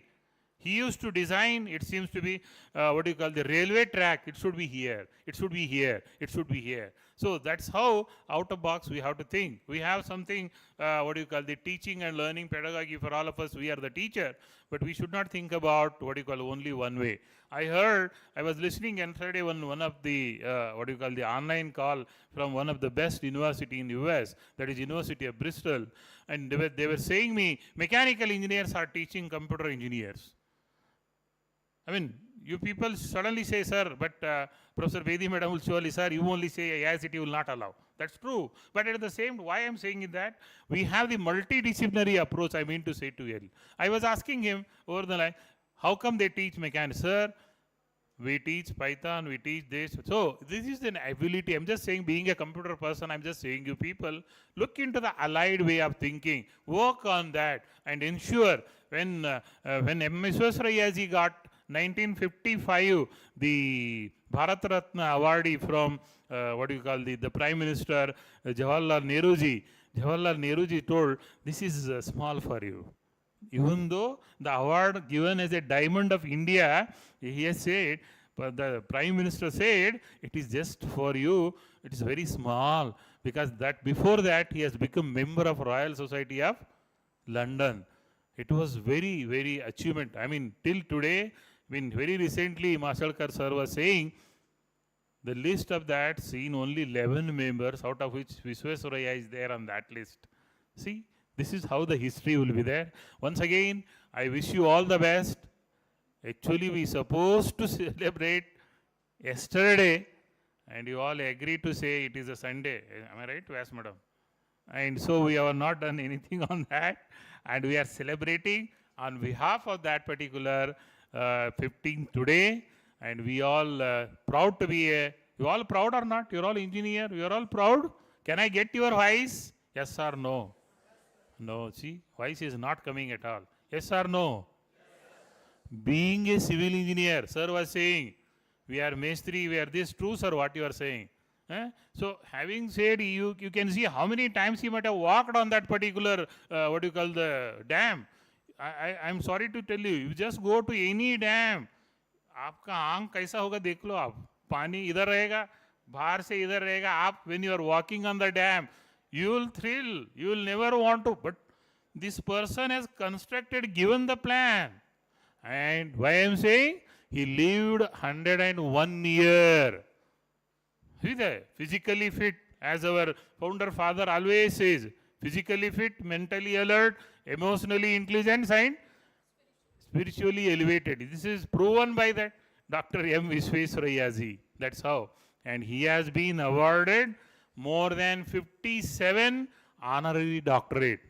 he used to design, it seems to be, the railway track. It should be here. It should be here. It should be here. So that's how out of box we have to think. We have something, the teaching and learning pedagogy for all of us. We are the teacher, but we should not think about only one way. I was listening yesterday one of the, the online call from one of the best university in US, that is University of Bristol. And they were saying me, mechanical engineers are teaching computer engineers. I mean, you people suddenly say, sir, but Professor Bedi madam will surely, sir, you only say IICT will not allow. That's true. But at the same, why I'm saying is that we have the multidisciplinary approach, I mean to say to you. I was asking him over the line, how come they teach mechanics? Sir, we teach Python, we teach this. So this is an ability. I'm just saying, being a computer person, I'm just saying you people, look into the allied way of thinking. Work on that and ensure when M. Visvesvaraya ji got 1955, the Bharat Ratna awardee from, the Prime Minister, Jawaharlal Nehru ji. Jawaharlal Nehru ji told, this is small for you. Even though the award given as a Diamond of India, he has said, but the Prime Minister said, it is just for you, it is very small, because that before that he has become member of Royal Society of London. It was very, very achievement. I mean, till today, very recently, Mashalkar sir was saying, the list of that seen only 11 members, out of which Visvesvaraya is there on that list. See, this is how the history will be there. Once again, I wish you all the best. Actually, we supposed to celebrate yesterday, and you all agreed to say it is a Sunday. Am I right, Vas madam? And so we have not done anything on that, and we are celebrating on behalf of that particular 15th today, and we all proud to be you all proud or not? You're all engineer, you're all proud? Can I get your voice? Yes or no? No, see, voice is not coming at all. Yes or no? Being a civil engineer, sir was saying, we are Mestri, we are this. True, sir, what you are saying? So, having said, you can see how many times he might have walked on that particular, the dam. I'm sorry to tell you just go to any dam. आपका आंख कैसा होगा देख लो आप. पानी इधर रहेगा, बाहर से इधर रहेगा. आप when you are walking on the dam, you will thrill. You will never want to. But this person has constructed, given the plan. And why I am saying? He lived 101 years. See that? Physically fit, as our founder father always says. Physically fit, mentally alert, emotionally intelligent, and spiritually elevated. This is proven by that Dr. M. Visvesvaraya. That's how. And he has been awarded more than 57 honorary doctorate.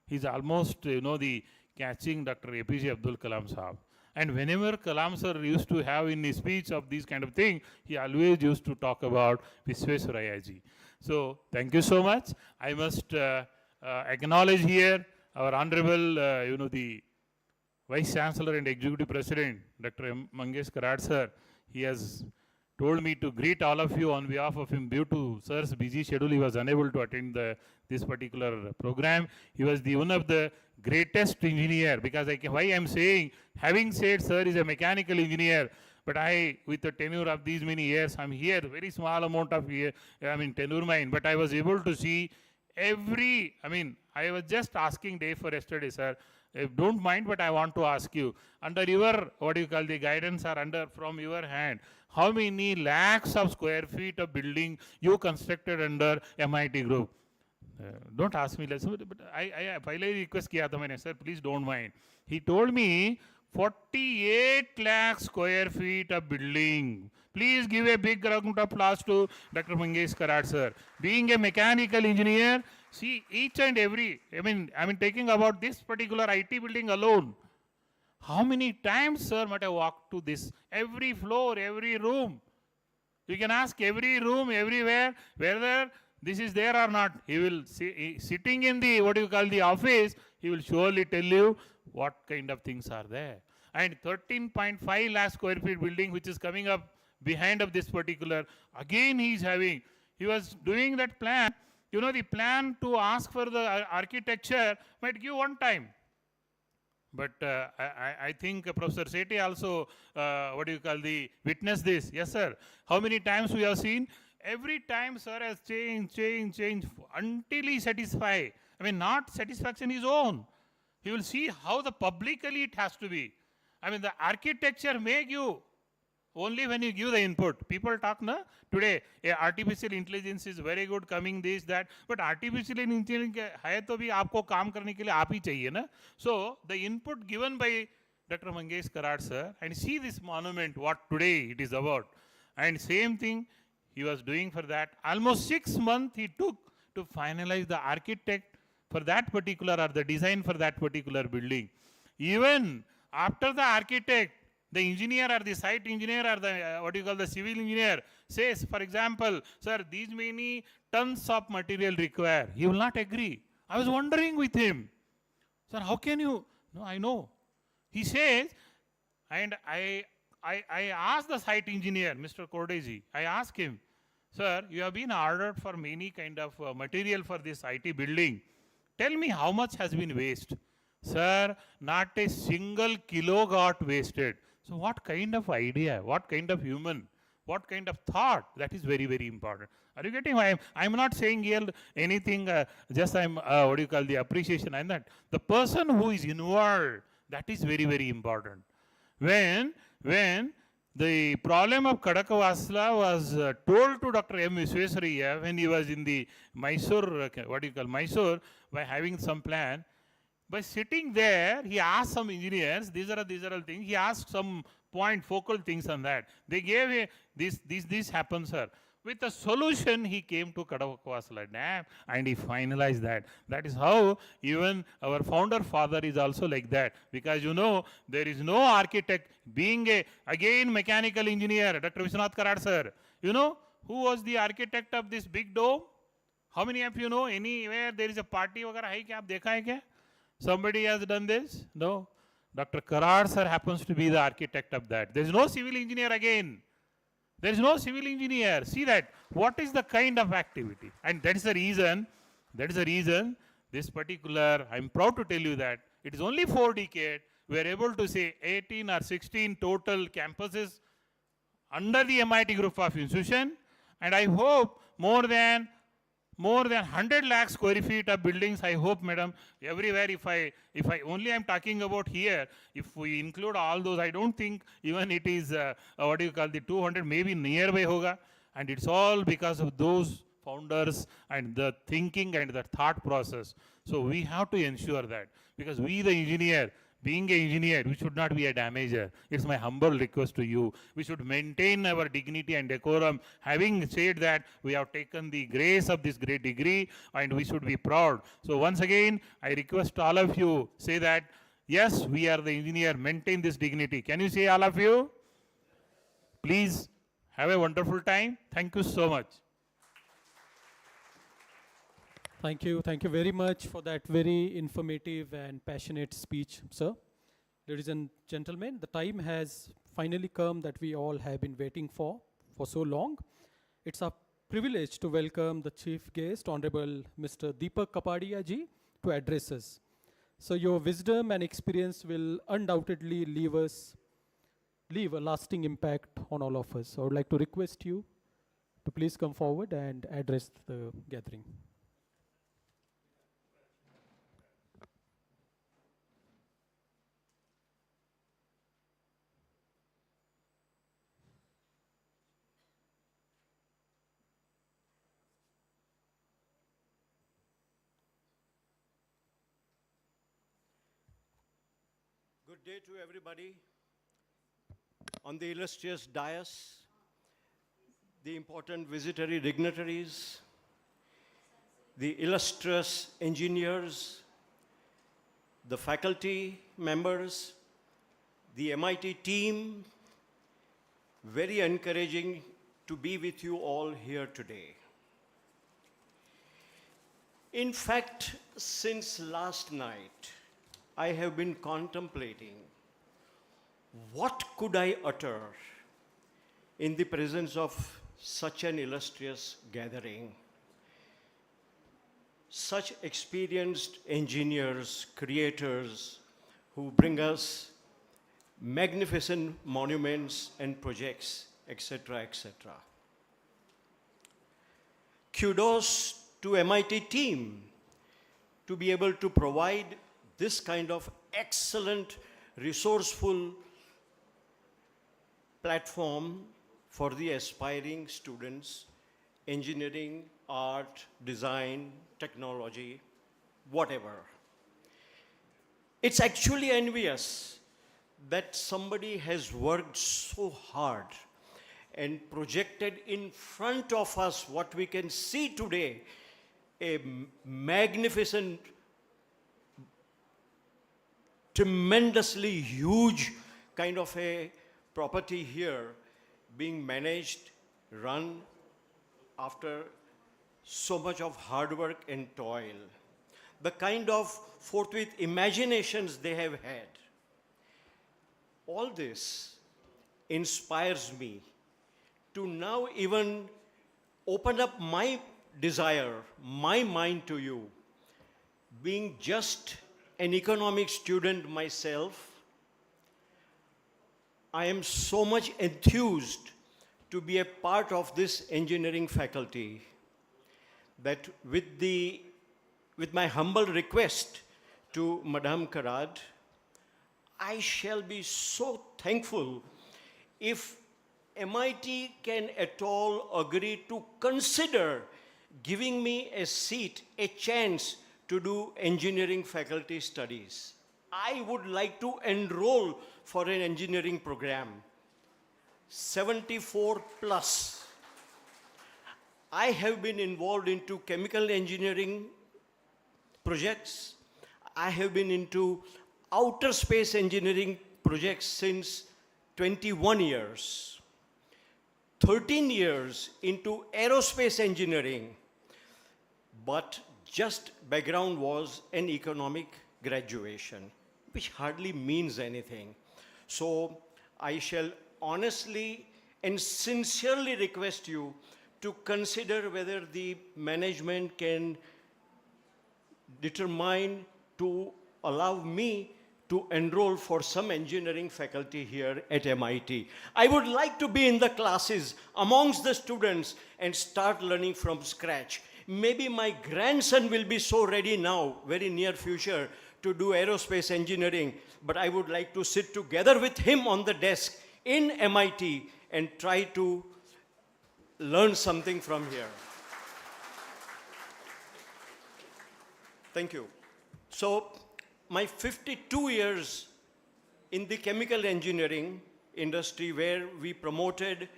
He's almost, the catching Dr. APJ Abdul Kalam Sahab. And whenever Kalam sir used to have in his speech of these kind of thing, he always used to talk about Visvesvaraya. So, thank you so much. I must acknowledge here our honorable, the Vice Chancellor and Executive President, Dr. M. Mangesh Karad sir. He has told me to greet all of you on behalf of him. Due to sir's busy schedule, he was unable to attend this particular program. He was one of the greatest engineer, because why I am saying, having said sir is a mechanical engineer, but I, with the tenure of these many years, I'm here, very small amount of year, tenure mine, but I was able to see every, I was just asking day for yesterday, sir, if don't mind, but I want to ask you, under your, the guidance or from your hand, how many lakhs of square feet of building you constructed under MIT group? Don't ask me, but I finally request kiya tha maine, sir, please don't mind. He told me 48 lakh square feet of building. Please give a big round of applause to Dr. Mangesh Karad sir. Being a mechanical engineer, see each and every, taking about this particular IT building alone. How many times, sir, might I walk to this? Every floor, every room. You can ask every room, everywhere, whether this is there or not. He will sitting in the, the office, he will surely tell you what kind of things are there. And 13.5 lakh square feet building, which is coming up behind of this particular, again he is having, he was doing that plan. The plan to ask for the architecture might give one time. But I think Professor Sethi also, witness this. Yes, sir. How many times we have seen? Every time, sir, has changed until he satisfy. Not satisfaction his own. He will see how the publicly it has to be. The architecture may give only when you give the input. People talk, na? Today, artificial intelligence is very good, coming this, that. But artificial intelligence hai to bhi aapko kaam karne ke liye aap hi chahiye, na? So, the input given by Dr. Mangesh Karad sir, and see this monument, what today it is about. And same thing he was doing for that. Almost 6 months he took to finalize the architect for that particular, or the design for that particular building. Even after the architect, the engineer or the site engineer or the the civil engineer says, for example, sir, these many tons of material required. He will not agree. I was wondering with him, sir, how can you? No, I know. He says, and I asked the site engineer, Mr. Kordesi, I asked him, sir, you have been ordered for many kind of material for this IT building. Tell me how much has been wasted. Sir, not a single kilo got wasted. So what kind of idea, what kind of human, what kind of thought, that is very, very important. Are you getting why I'm not saying here anything, just I'm, the appreciation and that. The person who is involved, that is very, very important. When the problem of Kadakavasla was told to Dr. M. Visvesvaraya when he was in the Mysore, Mysore, by having some plan, by sitting there, he asked some engineers, these are all things, he asked some focal things on that. They gave this happens, sir. With a solution, he came to Kadakavasla Dam and he finalized that. That is how even our founder father is also like that. Because there is no architect, being again mechanical engineer, Dr. Vishwanath Karad sir. Who was the architect of this big dome? How many of you know anywhere there is a party वगैरह है क्या? आप देखा है क्या? Somebody has done this? No. Dr. Karar sir happens to be the architect of that. There is no civil engineer again. There is no civil engineer. See that. What is the kind of activity? And that is the reason this particular, I'm proud to tell you that it is only 4 decades, we are able to say 18 or 16 total campuses under the MIT group of institution, and I hope more than 100 lakh square feet of buildings, I hope, madam, everywhere. If I only I'm talking about here, if we include all those, I don't think even it is, what do you call, the 200, maybe nearby hoga. And it's all because of those founders and the thinking and the thought process. So we have to ensure that, because we, the engineer, being an engineer, we should not be a damager. It's my humble request to you. We should maintain our dignity and decorum. Having said that, we have taken the grace of this great degree and we should be proud. So once again, I request all of you, say that, yes, we are the engineer, maintain this dignity. Can you say, all of you? Please have a wonderful time. Thank you so much. Thank you. Thank you very much for that very informative and passionate speech, sir. Ladies and gentlemen, the time has finally come that we all have been waiting for so long. It's a privilege to welcome the chief guest, Honorable Mr. Deepak Kapadia ji, to address us. So your wisdom and experience will undoubtedly leave a lasting impact on all of us. So I would like to request you to please come forward and address the gathering. Good day to everybody on the illustrious dais, the important visitary dignitaries, the illustrious engineers, the faculty members, the MIT team. Very encouraging to be with you all here today. In fact, since last night, I have been contemplating what could I utter in the presence of such an illustrious gathering. Such experienced engineers, creators who bring us magnificent monuments and projects, etc., etc. Kudos to MIT team to be able to provide this kind of excellent, resourceful platform for the aspiring students, engineering, art, design, technology, whatever. It's actually envious that somebody has worked so hard and projected in front of us what we can see today, a magnificent, tremendously huge kind of a property here being managed, run after so much of hard work and toil. The kind of forthwith imaginations they have had. All this inspires me to now even open up my desire, my mind to you. Being just an economics student myself, I am so much enthused to be a part of this engineering faculty that with my humble request to Madame Karad, I shall be so thankful if MIT can at all agree to consider giving me a seat, a chance to do engineering faculty studies. I would like to enroll for an engineering program, 74 plus. I have been involved into chemical engineering projects. I have been into outer space engineering projects since 21 years. 13 years into aerospace engineering. but just background was an economic graduation, which hardly means anything. So I shall honestly and sincerely request you to consider whether the management can determine to allow me to enroll for some engineering faculty here at MIT. I would like to be in the classes amongst the students and start learning from scratch. Maybe my grandson will be so ready now, very near future, to do aerospace engineering, but I would like to sit together with him on the desk in MIT and try to learn something from here. Thank you. So, my 52 years in the chemical engineering industry, where we promoted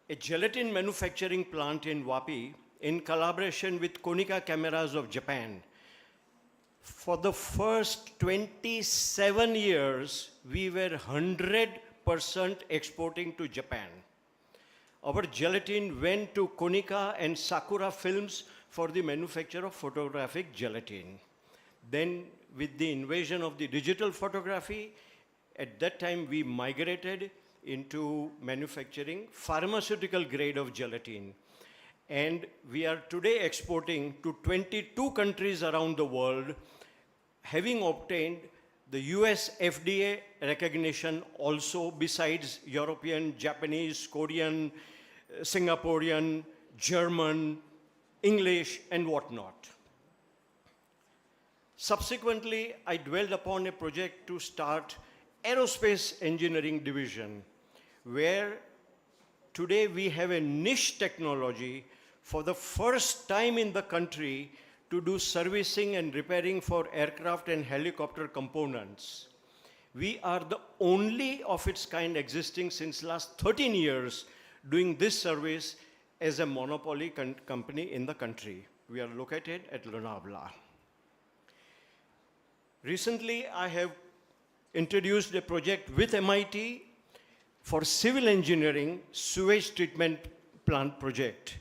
a gelatin manufacturing plant in Wapi in collaboration with Konica Cameras of Japan. For the first 27 years, we were 100% exporting to Japan. Our gelatin went to Konica and Sakura Films for the manufacture of photographic gelatin. Then, with the invasion of the digital photography, at that time we migrated into manufacturing pharmaceutical grade of gelatin. And we are today exporting to 22 countries around the world, having obtained the US FDA recognition also, besides European, Japanese, Korean, Singaporean, German, English, and whatnot. Subsequently, I dwelled upon a project to start aerospace engineering division, where today we have a niche technology for the first time in the country to do servicing and repairing for aircraft and helicopter components. We are the only of its kind existing since last 13 years doing this service as a monopoly company in the country. We are located at Lonavala. Recently, I have introduced a project with MIT for civil engineering sewage treatment plant project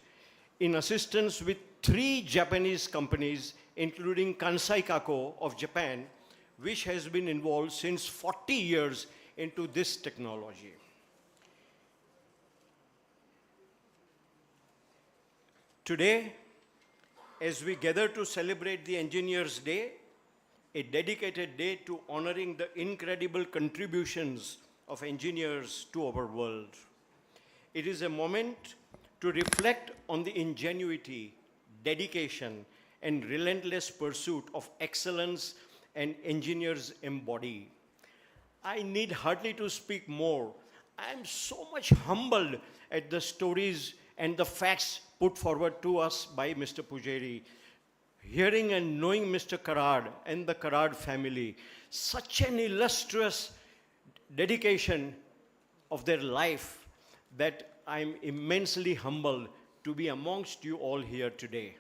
in assistance with 3 Japanese companies, including Kansai Kako of Japan, which has been involved since 40 years into this technology. Today, as we gather to celebrate the Engineers' Day, a dedicated day to honoring the incredible contributions of engineers to our world. It is a moment to reflect on the ingenuity, dedication, and relentless pursuit of excellence and engineers embody. I need hardly to speak more. I am so much humbled at the stories and the facts put forward to us by Mr. Pujari. Hearing and knowing Mr. Karad and the Karad family, such an illustrious dedication of their life that I'm immensely humbled to be amongst you all here today.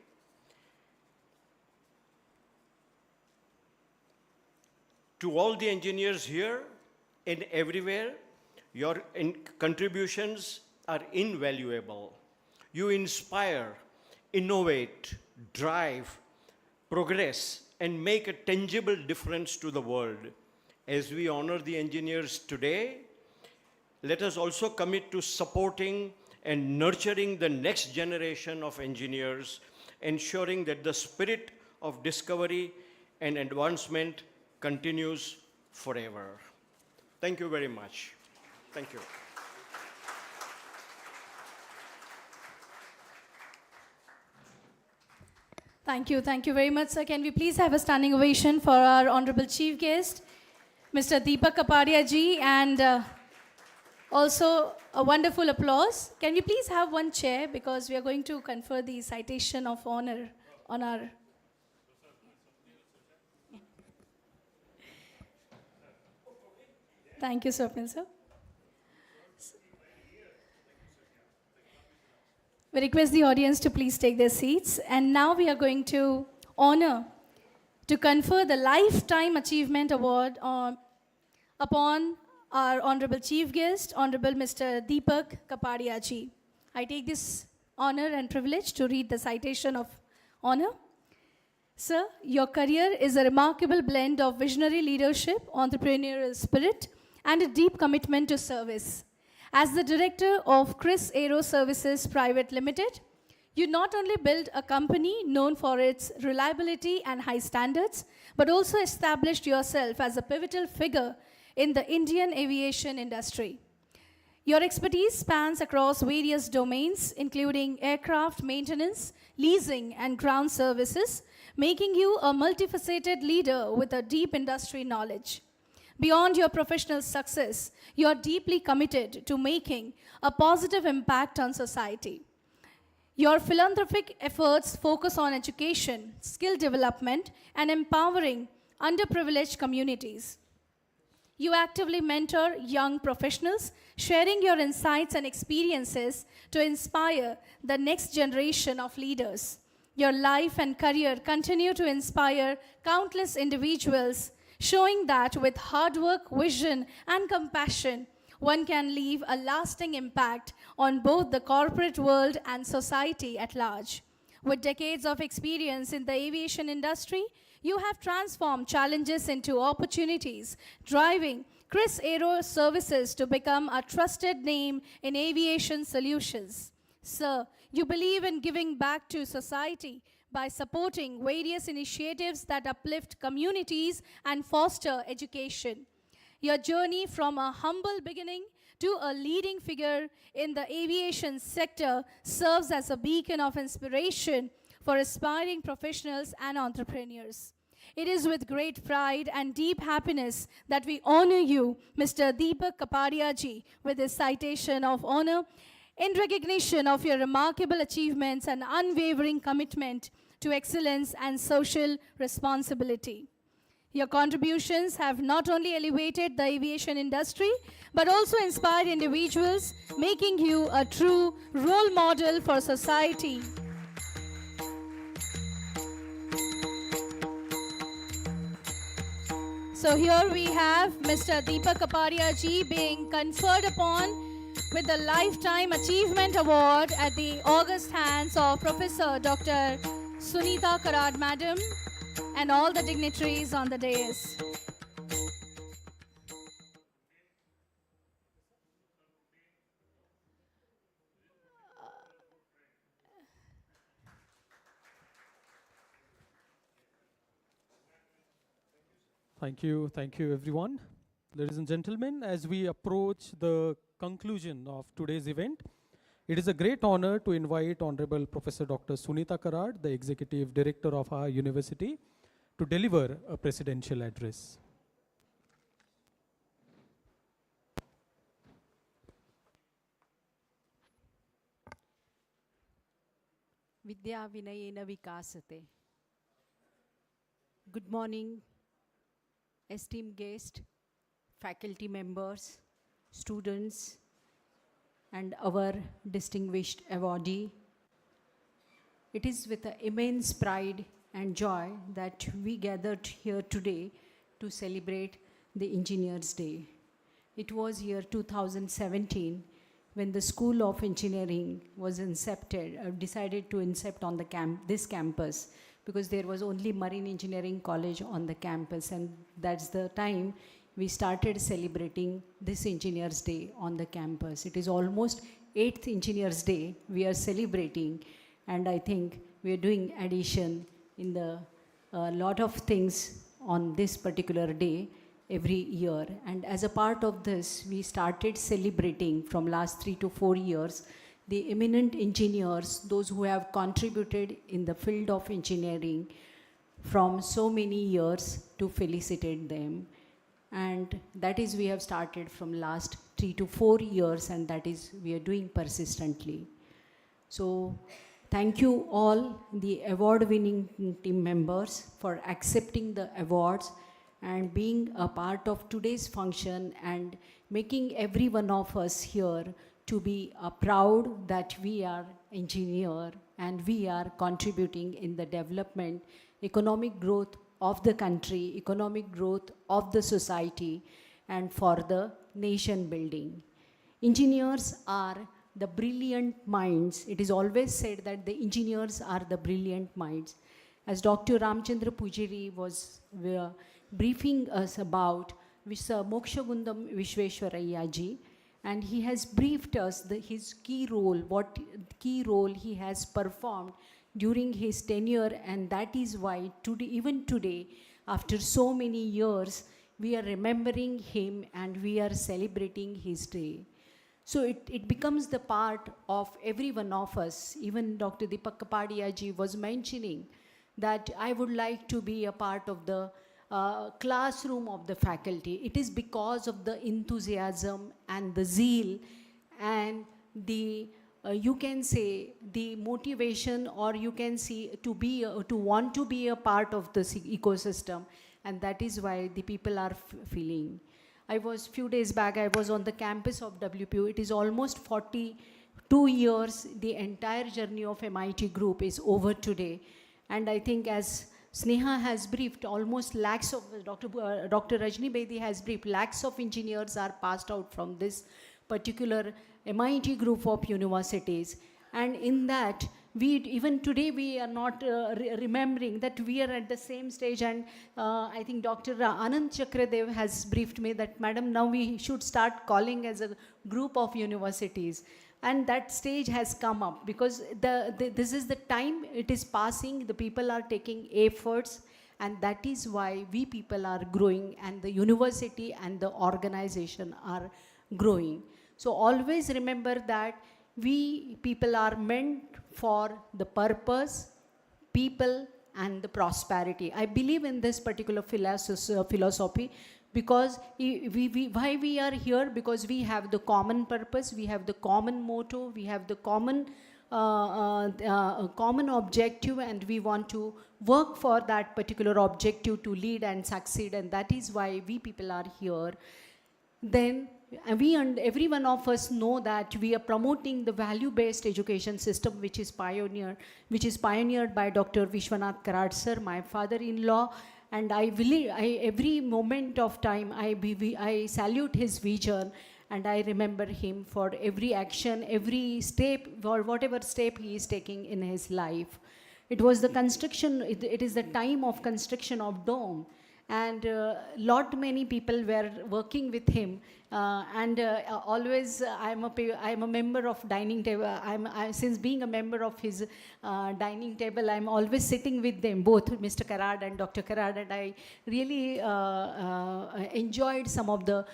To all the engineers here and everywhere, your contributions are invaluable. You inspire, innovate, drive, progress, and make a tangible difference to the world. As we honor the engineers today, let us also commit to supporting and nurturing the next generation of engineers, ensuring that the spirit of discovery and advancement continues forever. Thank you very much. Thank you. Thank you very much, sir. Can we please have a standing ovation for our Honorable Chief Guest, Mr. Deepak Kapadia ji, and also a wonderful applause. Can we please have one chair, because we are going to confer the citation of honor on our... Thank you, Swapnil sir. We request the audience to please take their seats. And now we are going to honor, to confer the Lifetime Achievement Award upon our Honorable Chief Guest, Honorable Mr. Deepak Kapadia ji. I take this honor and privilege to read the citation of honor. Sir, your career is a remarkable blend of visionary leadership, entrepreneurial spirit, and a deep commitment to service. As the director of Chris Aero Services Private Limited, you not only built a company known for its reliability and high standards, but also established yourself as a pivotal figure in the Indian aviation industry. Your expertise spans across various domains, including aircraft maintenance, leasing, and ground services, making you a multifaceted leader with a deep industry knowledge. Beyond your professional success, you are deeply committed to making a positive impact on society. Your philanthropic efforts focus on education, skill development, and empowering underprivileged communities. You actively mentor young professionals, sharing your insights and experiences to inspire the next generation of leaders. Your life and career continue to inspire countless individuals, showing that with hard work, vision, and compassion, one can leave a lasting impact on both the corporate world and society at large. With decades of experience in the aviation industry, you have transformed challenges into opportunities, driving Chris Aero Services to become a trusted name in aviation solutions. Sir, you believe in giving back to society by supporting various initiatives that uplift communities and foster education. Your journey from a humble beginning to a leading figure in the aviation sector serves as a beacon of inspiration for aspiring professionals and entrepreneurs. It is with great pride and deep happiness that we honor you, Mr. Deepak Kapadia ji, with this citation of honor in recognition of your remarkable achievements and unwavering commitment to excellence and social responsibility. Your contributions have not only elevated the aviation industry, but also inspired individuals, making you a true role model for society. So here we have Mr. Deepak Kapadia ji being conferred upon with the Lifetime Achievement Award at the august hands of Professor Dr. Sunita Karad Madam and all the dignitaries on the dais. Thank you everyone. Ladies and gentlemen, as we approach the conclusion of today's event, it is a great honor to invite Honorable Professor Dr. Sunita Karad, the Executive Director of our university, to deliver a presidential address. Vidya Vinayena Vikasate. Good morning, esteemed guests, faculty members, students, and our distinguished awardee. It is with immense pride and joy that we gathered here today to celebrate the Engineers' Day. It was year 2017 when the School of Engineering was decided to incept on this campus, because there was only Marine Engineering College on the campus, and that's the time we started celebrating this Engineers' Day on the campus. It is almost 8th Engineers' Day we are celebrating, and I think we are doing addition in the lot of things on this particular day every year. And as a part of this, we started celebrating from last 3 to 4 years the eminent engineers, those who have contributed in the field of engineering from so many years, to felicitate them. And that is, we have started from last 3 to 4 years, and that is we are doing persistently. So thank you all the award-winning team members for accepting the awards and being a part of today's function and making every one of us here to be proud that we are engineer and we are contributing in the development, economic growth of the country, economic growth of the society, and for the nation building. Engineers are the brilliant minds. It is always said that the engineers are the brilliant minds. As Dr. Ramchandra Pujari was briefing us about Mokshagundam Vishweshwaraya ji, and he has briefed us his key role, what key role he has performed during his tenure, and that is why today, even today, after so many years, we are remembering him and we are celebrating his day. So it becomes the part of every one of us. Even Dr. Deepak Kapadia ji was mentioning that I would like to be a part of the classroom of the faculty. It is because of the enthusiasm and the zeal and the you can say the motivation, or you can see to want to be a part of this ecosystem, and that is why the people are feeling. Few days back, I was on the campus of WPU. It is almost 42 years. The entire journey of MIT group is over today. And I think as Sneha has briefed, almost lakhs of, Dr. Rajni Bedi has briefed, lakhs of engineers are passed out from this particular MIT group of universities. And in that, even today we are not remembering that we are at the same stage. And I think Dr. Anand Chakradev has briefed me that, Madam, now we should start calling as a group of universities. And that stage has come up because this is the time it is passing, the people are taking efforts, and that is why we people are growing and the university and the organization are growing. So always remember that we people are meant for the purpose, people, and the prosperity. I believe in this particular philosophy because why we are here, because we have the common purpose, we have the common motto, we have the common objective, and we want to work for that particular objective to lead and succeed, and that is why we people are here. Then we and every one of us know that we are promoting the value-based education system, which is pioneered by Dr. Vishwanath Karad sir, my father-in-law, and I believe every moment of time I salute his vision, and I remember him for every action, every step, or whatever step he is taking in his life. It was the construction. It is the time of construction of dome. And many people were working with him, and always I'm a member of dining table. Since being a member of his dining table, I'm always sitting with them, both Mr. Karad and Dr. Karad, and I really enjoyed some of the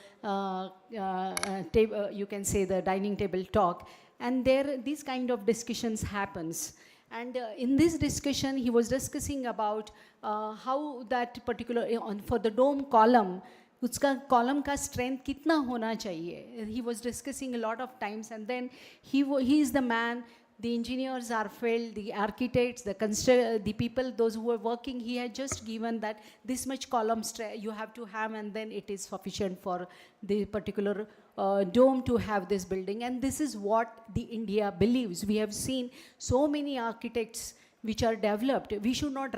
you can say the dining table talk, and these kind of discussions happens. And in this discussion, he was discussing about how that particular, for the dome column, uska column ka strength kitna hona chahiye. He was discussing a lot of times, and then he is the man. The engineers are filled, the architects, the people, those who are working, he had just given that this much column you have to have, and then it is sufficient for the particular dome to have this building. And this is what the India believes. We have seen so many architects which are developed. We should not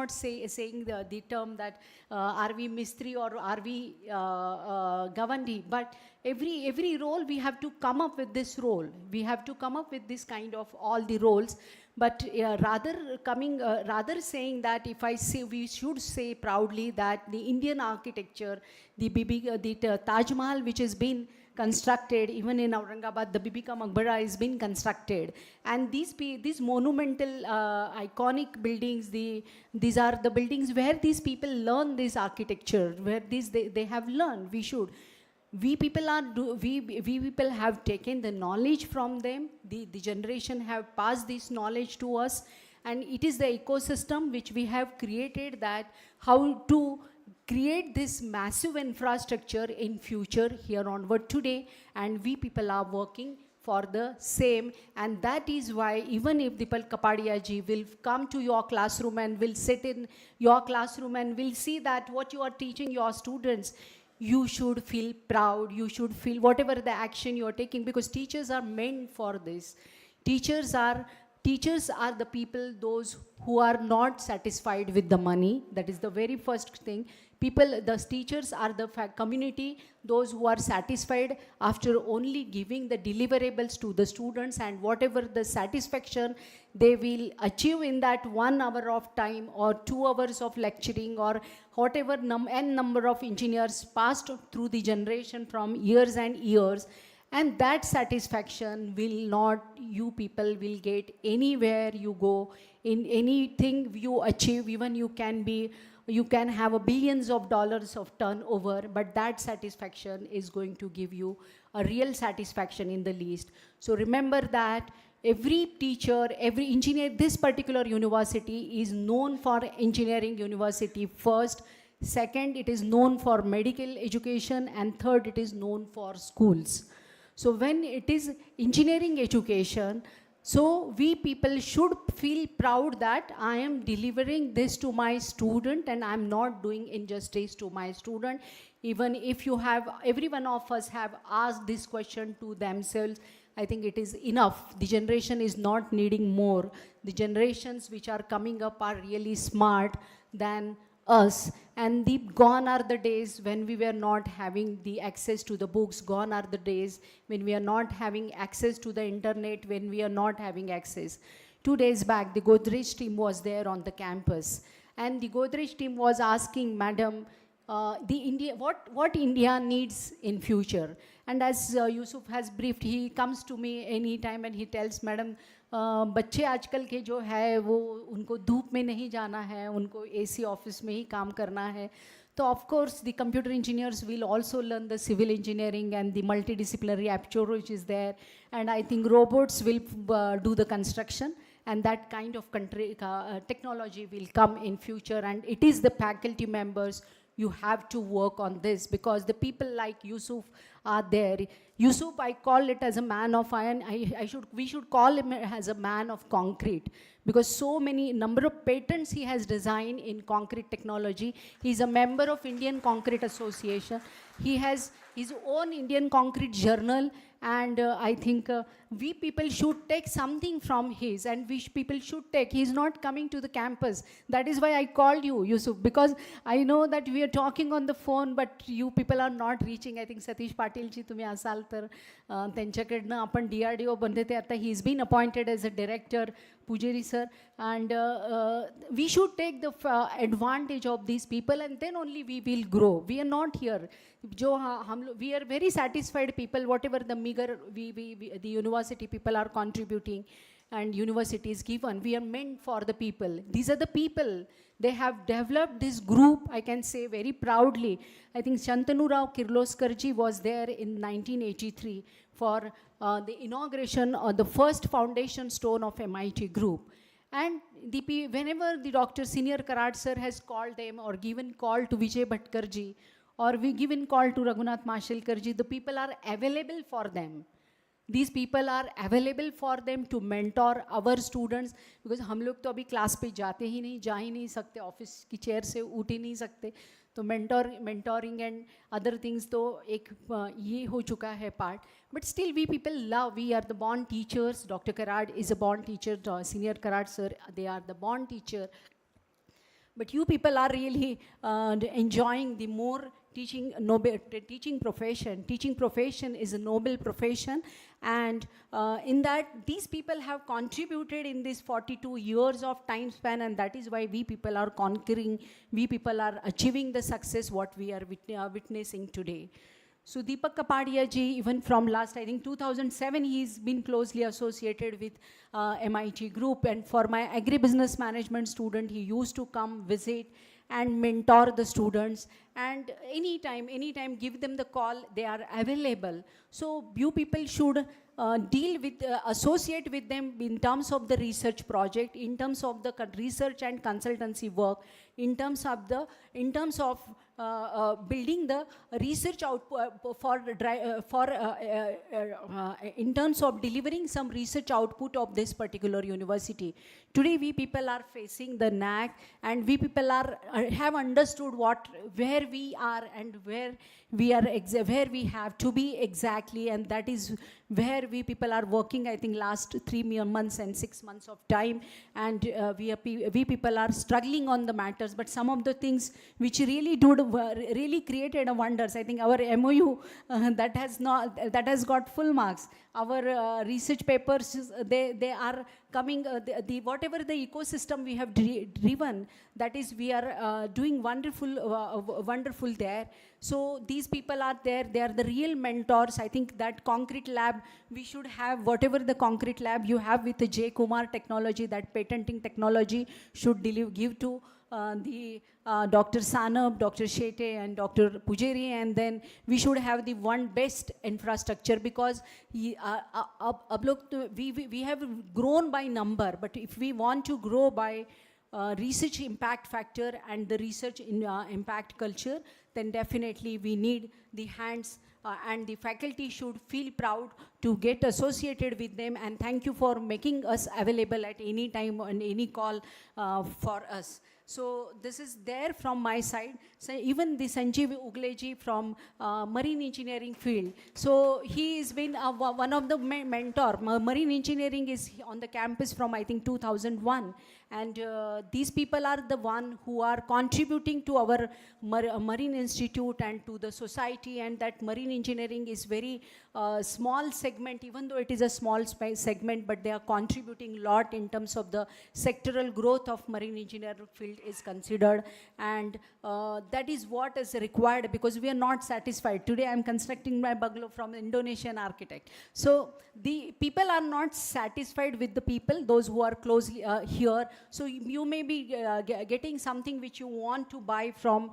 saying the term that are we Mistri or are we Gavandi, but every role we have to come up with this role. We have to come up with this kind of all the roles, but rather saying that if I say, we should say proudly that the Indian architecture, the Taj Mahal which has been constructed, even in Aurangabad, the Bibi Ka Maqbara has been constructed. And these monumental, iconic buildings, these are the buildings where these people learn this architecture, where they have learned. We people have taken the knowledge from them. The generation have passed this knowledge to us, and it is the ecosystem which we have created, that how to create this massive infrastructure in future here onward today, and we people are working for the same. And that is why even if Deepak Kapadia ji will come to your classroom and will sit in your classroom and will see that what you are teaching your students, you should feel proud, you should feel whatever the action you are taking, because teachers are meant for this. Teachers are teachers are the people, those who are not satisfied with the money. That is the very first thing. People, the teachers are the community, those who are satisfied after only giving the deliverables to the students, and whatever the satisfaction they will achieve in that 1 hour of time or 2 hours of lecturing, or whatever n number of engineers passed through the generation from years and years. And that satisfaction will not, you people will get anywhere you go, in anything you achieve. Even you can have a billions of dollars of turnover, but that satisfaction is going to give you a real satisfaction in the least. So remember that every teacher, every engineer, this particular university is known for engineering university first. Second, it is known for medical education, and third, it is known for schools. So when it is engineering education, so we people should feel proud that I am delivering this to my student and I am not doing injustice to my student. Even if you have, every one of us have asked this question to themselves, I think it is enough. The generation is not needing more. The generations which are coming up are really smart than us, and gone are the days when we were not having the access to the books. Gone are the days when we are not having access to the internet, when we are not having access. 2 days back, the Godrej team was there on the campus, and the Godrej team was asking, Madam, what India needs in future. And as Yusuf has briefed, he comes to me anytime and he tells, Madam, बच्चे आजकल के जो है वो उनको धूप में नहीं जाना है, उनको AC ऑफिस में ही काम करना है. तो of course the computer engineers will also learn the civil engineering and the multidisciplinary aptitude which is there, and I think robots will do the construction, and that kind of technology will come in future. And it is the faculty members, you have to work on this, because the people like Yusuf are there. Yusuf, I call it as a man of iron. We should call him as a man of concrete, because so many number of patents he has designed in concrete technology. He's a member of Indian Concrete Association. He has his own Indian Concrete Journal, and I think we people should take something from his, and we people should take. He's not coming to the campus. That is why I called you, Yusuf, because I know that we are talking on the phone, but you people are not reaching. I think Satish Patil ji तुम्ही असाल तर त्यांच्याकडनं आपण DRDO बनते ते आता he's been appointed as a director, Pujari sir, and we should take the advantage of these people, and then only we will grow. We are not here. We are very satisfied people, whatever the meager the university people are contributing and university is given. We are meant for the people. These are the people. They have developed this group, I can say very proudly. I think Shantanu Rao Kirloskarji was there in 1983 for the inauguration of the first foundation stone of MIT group. And whenever the Dr. Senior Karad sir has called them or given call to Vijay Bhatkarji, or we given call to Raghunath Mashelkarji, the people are available for them. These people are available for them to mentor our students, because हम लोग तो अभी class पे जाते ही नहीं, जा ही नहीं सकते, ऑफिस की चेयर से उठ ही नहीं सकते, तो mentoring and other things तो एक ये हो चुका है part. But still we people love, we are the born teachers. Dr. Karad is a born teacher, Senior Karad sir, they are the born teacher. But you people are really enjoying the more teaching profession. Teaching profession is a noble profession, and in that these people have contributed in this 42 years of time span, and that is why we people are conquering, we people are achieving the success what we are witnessing today. So Deepak Kapadia ji, even from last, I think 2007, he's been closely associated with MIT group, and for my agribusiness management student, he used to come visit and mentor the students, and anytime give them the call, they are available. So you people should associate with them in terms of the research project, in terms of the research and consultancy work, in terms of building the research output in terms of delivering some research output of this particular university. Today we people are facing the knack, and we people have understood where we are and where we have to be exactly, and that is where we people are working, I think, last 3 months and 6 months of time, and we people are struggling on the matters, but some of the things which really really created a wonders. I think our MOU that has got full marks. Our research papers, they are coming, the whatever the ecosystem we have driven, that is, we are doing wonderful there. So these people are there, they are the real mentors. I think that concrete lab, we should have whatever the concrete lab you have with the J. Kumar technology, that patenting technology should give to the Dr. Sanab, Dr. Shete and Dr. Pujari, and then we should have the one best infrastructure, because we have grown by number, but if we want to grow by research impact factor and the research in impact culture, then definitely we need the hands and the faculty should feel proud to get associated with them, and thank you for making us available at any time on any call for us. So this is there from my side. So even the Sanjeev Ugleji from marine engineering field. So he has been one of the mentor. Marine engineering is on the campus from, I think, 2001. And these people are the one who are contributing to our Marine Institute and to the society, and that marine engineering is very small segment, even though it is a small segment, but they are contributing a lot in terms of the sectoral growth of marine engineering field is considered, and that is what is required, because we are not satisfied. Today I am constructing my bungalow from an Indonesian architect. So the people are not satisfied with the people, those who are closely here. So you may be getting something which you want to buy from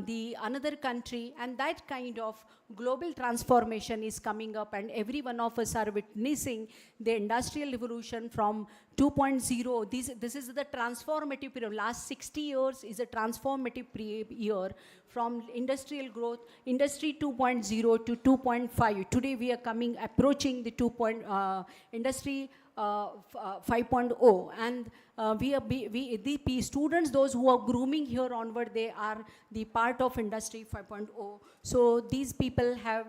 the another country, and that kind of global transformation is coming up, and every one of us are witnessing the industrial revolution from 2.0. This is the transformative period. Last 60 years is a transformative year from industrial growth, industry 2.0 to 2.5. Today we are approaching the industry 5.0, and the students, those who are grooming here onward, they are the part of industry 5.0. So these people have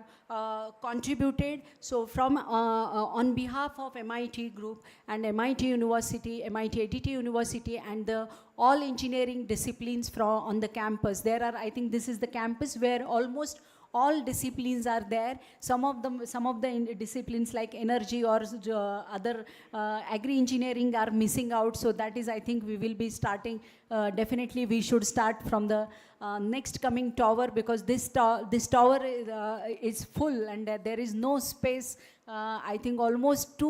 contributed. So from on behalf of MIT Group and MIT University, MIT-ADT University, and the all engineering disciplines on the campus, there are, I think this is the campus where almost all disciplines are there. Some of the disciplines like energy or other agri-engineering are missing out. So that is, I think, we will be starting. Definitely, we should start from the next coming tower, because this tower is full and there is no space. I think almost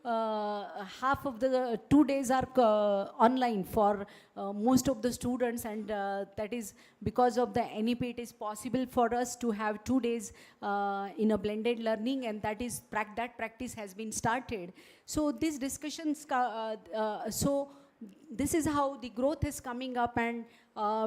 half of the 2 days are online for most of the students, and that is because of the NEP. It is possible for us to have 2 days in a blended learning, and that practice has been started. So these discussions, this is how the growth is coming up, and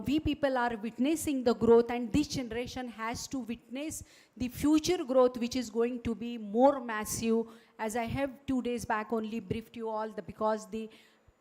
we people are witnessing the growth, and this generation has to witness the future growth, which is going to be more massive. As I have 2 days back only briefed you all, because the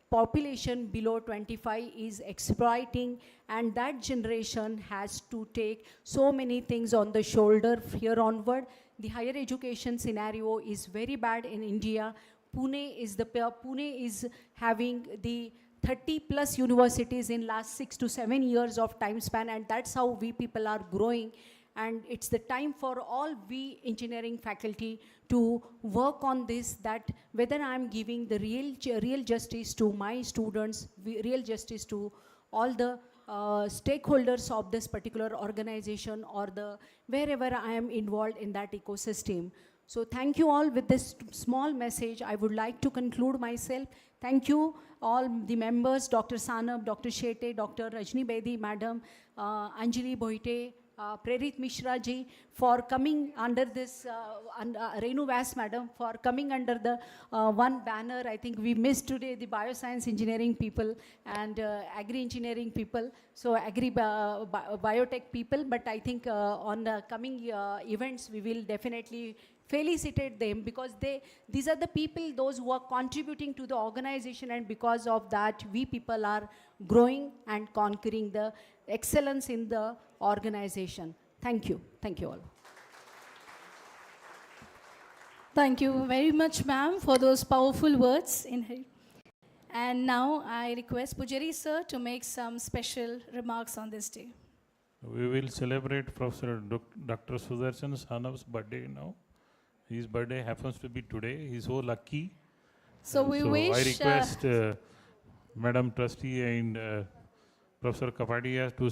population below 25 is exploiting, and that generation has to take so many things on the shoulder here onward. The higher education scenario is very bad in India. Pune is having the 30 plus universities in last 6 to 7 years of time span, and that's how we people are growing. And it's the time for all we engineering faculty to work on this, that whether I'm giving the real justice to my students, real justice to all the stakeholders of this particular organization, or wherever I am involved in that ecosystem. So thank you all. With this small message, I would like to conclude myself. Thank you all the members, Dr. Sanab, Dr. Shete, Dr. Rajni Bedi Madam, Anjali Boite, Prerit Mishra ji, for coming under this, Renu Vas Madam, for coming under the one banner. I think we missed today the bioscience engineering people and agri-engineering people, so biotech people, but I think on the coming events, we will definitely felicitate them, because these are the people, those who are contributing to the organization, and because of that, we people are growing and conquering the excellence in the organization. Thank you. Thank you all. Thank you very much, ma'am, for those powerful words. And now I request Pujari sir to make some special remarks on this day. We will celebrate Professor Dr. Sudarshan Sanav's birthday now. His birthday happens to be today. He's so lucky. So we wish. I request Madam Trustee and Professor Kapadia to.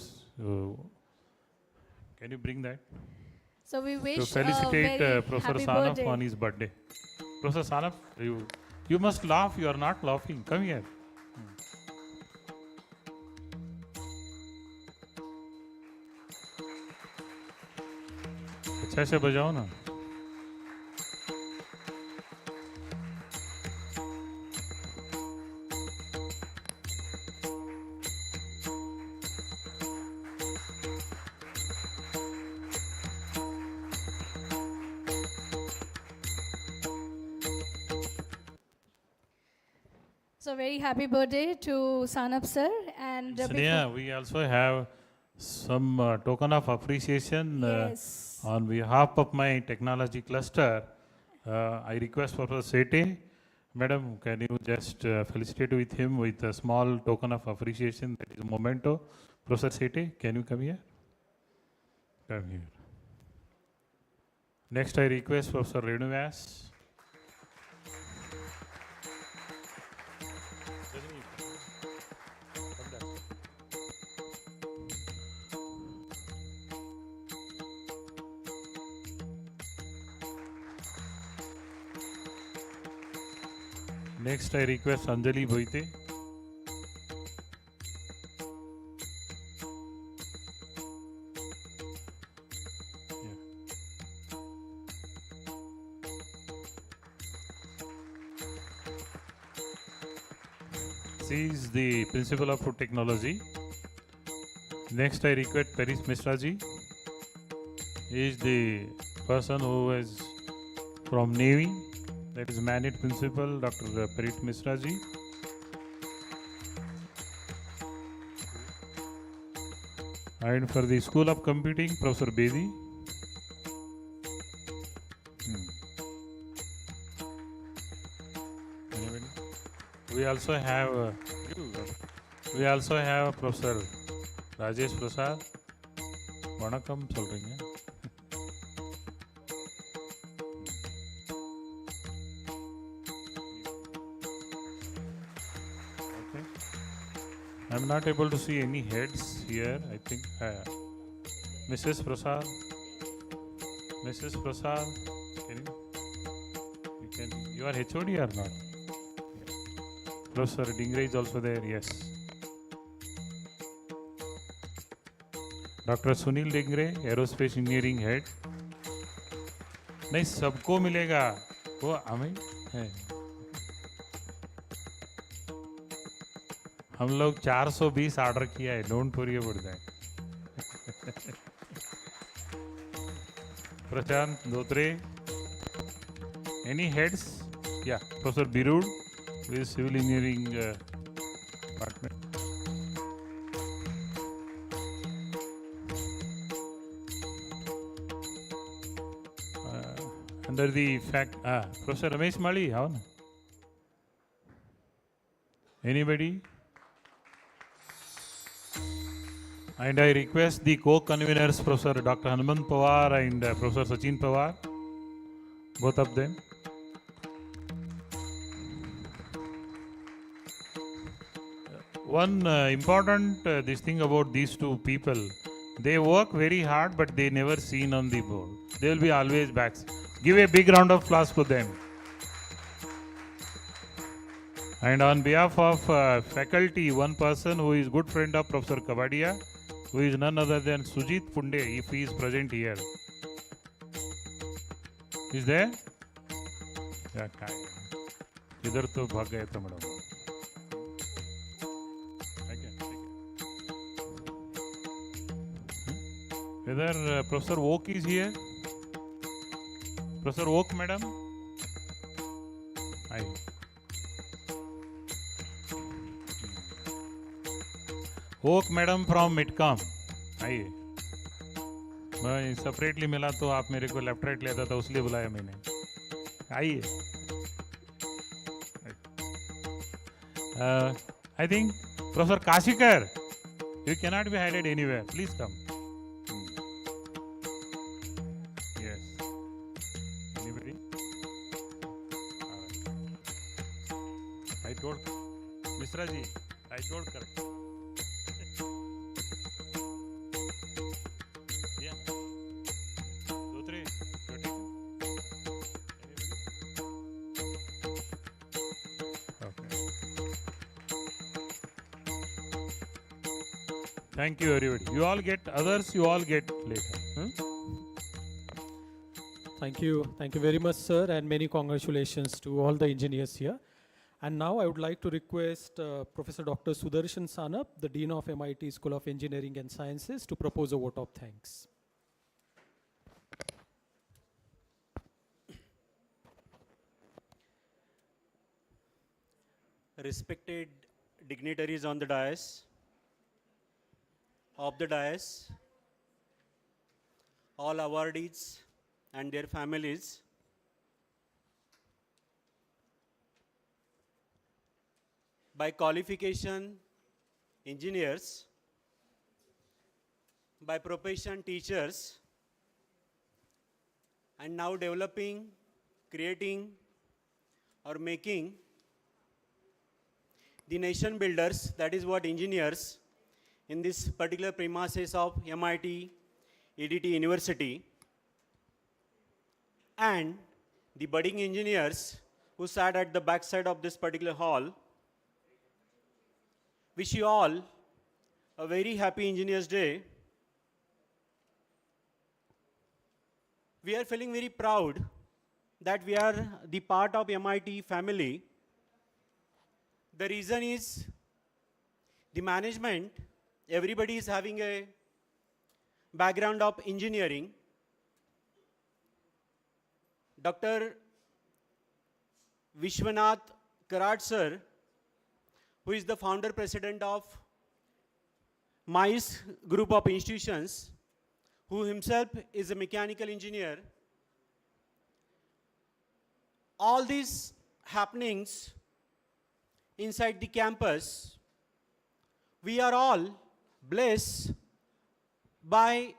Can you bring that? So we wish To felicitate very Professor happy Sanaf birthday. on his birthday. Professor Sanaf, you must laugh. You are not laughing. Come here. अच्छा से बजाओ ना. So very happy birthday to Sanap sir. And Sneha, we also have some token of appreciation yes. on behalf of my technology cluster. I request Professor Sete, Madam, can you just felicitate with him with a small token of appreciation, that is a memento. Professor Sete, can you come here? Come here. Next, I request Professor Renuvyas. Next, I request Anjali Bhoite. She is the principal of food technology. Next, I request Paris Mishra ji. He is the person who is from Navy. That is Managed Principal, Dr. Parit Mishra ji. And for the School of Computing, Professor Bedi. We also have Professor Rajesh Prasad. Vanakkam solreenga. I'm not able to see any heads here. I think Mrs. Prasad, you are HOD or not? Professor Dingre is also there. Yes. Dr. Sunil Dingre, Aerospace Engineering Head. नहीं सबको मिलेगा वो हमें है. हम लोग 420 order किया है. Don't worry about that. Prashant Dhotre. Any heads? या professor बिरूड with civil engineering department. Under the fact, Professor Ramesh Mali, how? Anybody? And I request the co-conveners, Professor Dr. Hanumant Pawar and Professor Sachin Pawar, both of them. One important this thing about these two people, they work very hard, but they never seen on the board. They will be always back. Give a big round of applause for them. And on behalf of faculty, one person who is good friend of Professor Kavadia, who is none other than Sujit Punde, if he is present here. Is there? Yeah, इधर तो भाग गए थे madam. Whether Professor Oak is here? Professor Oak, madam? Hi. Oak, madam from Midcom. आइए. मैं separately मिला तो आप मेरे को लेफ्ट राइट लिया था तो उसलिए बुलाया मैंने. आइए. I think Professor Kashikar, you cannot be hidden anywhere. Please come. Yes. Anybody? I told Mishra ji. I told correct. Yeah. 2, 3. Thank you, everybody. You all get others, you all get later. Thank you. Thank you very much, sir, and many congratulations to all the engineers here. And now I would like to request Professor Dr. Sudarshan Sanap, the Dean of MIT School of Engineering and Sciences, to propose a vote of thanks. Respected dignitaries on the dais, all awardees and their families, by qualification engineers, by profession teachers, and now developing, creating, or making the nation builders, that is what engineers in this particular premises of MIT-ADT University, and the budding engineers who sat at the back side of this particular hall. Wish you all a very happy Engineers Day. We are feeling very proud that we are the part of MIT family. The reason is the management, everybody is having a background of engineering. Dr. Vishwanath Karat sir, who is the founder president of MICE group of institutions, who himself is a mechanical engineer. All these happenings inside the campus, we are all blessed by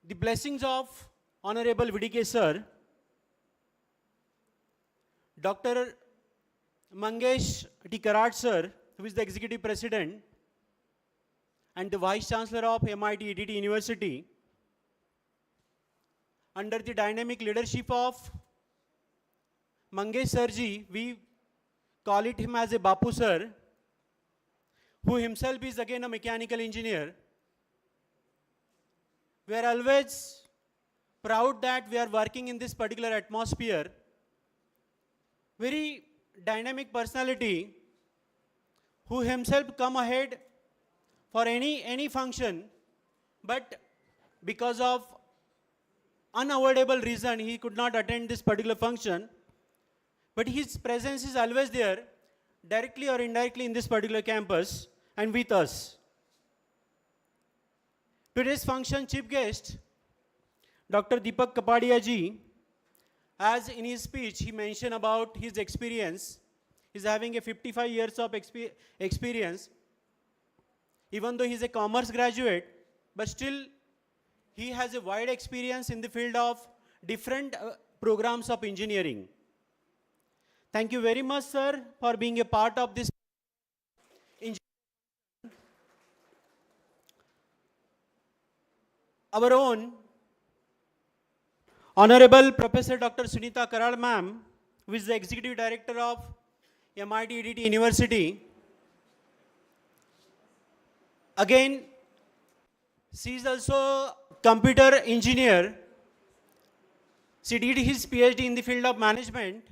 the blessings of Honorable VDK sir, Dr. Mangesh T. Karat sir, who is the executive president and the vice chancellor of MIT-ADT University, under the dynamic leadership of Mangesh Sirji, we call it him as a Bapu sir, who himself is again a mechanical engineer. We are always proud that we are working in this particular atmosphere. Very dynamic personality who himself come ahead for any function, but because of unavoidable reason he could not attend this particular function, but his presence is always there, directly or indirectly in this particular campus and with us. Today's function chief guest, Dr. Deepak Kapadia ji, as in his speech he mentioned about his experience. He's having a 55 years of experience. Even though he's a commerce graduate, but still he has a wide experience in the field of different programs of engineering. Thank you very much, sir, for being a part of this. Our own Honorable Professor Dr. Sunita Karal ma'am, who is the Executive Director of MIT-ADT University. Again, she is also a computer engineer. She did his PhD in the field of management.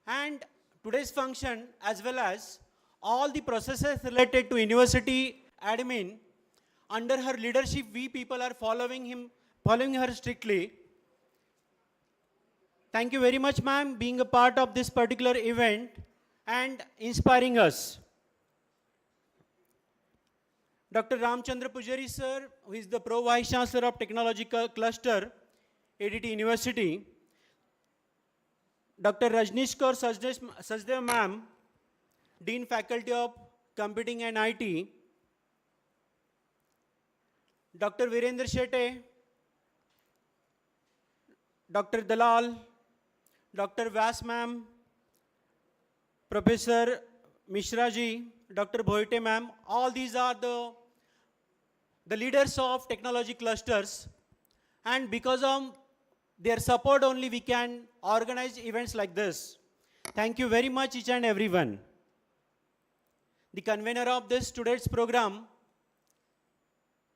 And today's function, as well as all the processes related to university admin, under her leadership, we people are following her strictly. Thank you very much, ma'am, being a part of this particular event and inspiring us. Dr. Ramchandra Pujari sir, who is the Pro Vice Chancellor of Technological Cluster, ADT University, Dr. Rajnish Kaur Sajdev ma'am, Dean Faculty of Computing and IT, Dr. Virendra Shete, Dr. Dalal, Dr. Vyas ma'am, Professor Mishra ji, Dr. Bhoite ma'am, all these are the leaders of technology clusters, and because of their support only we can organize events like this. Thank you very much each and everyone. The convener of this today's program,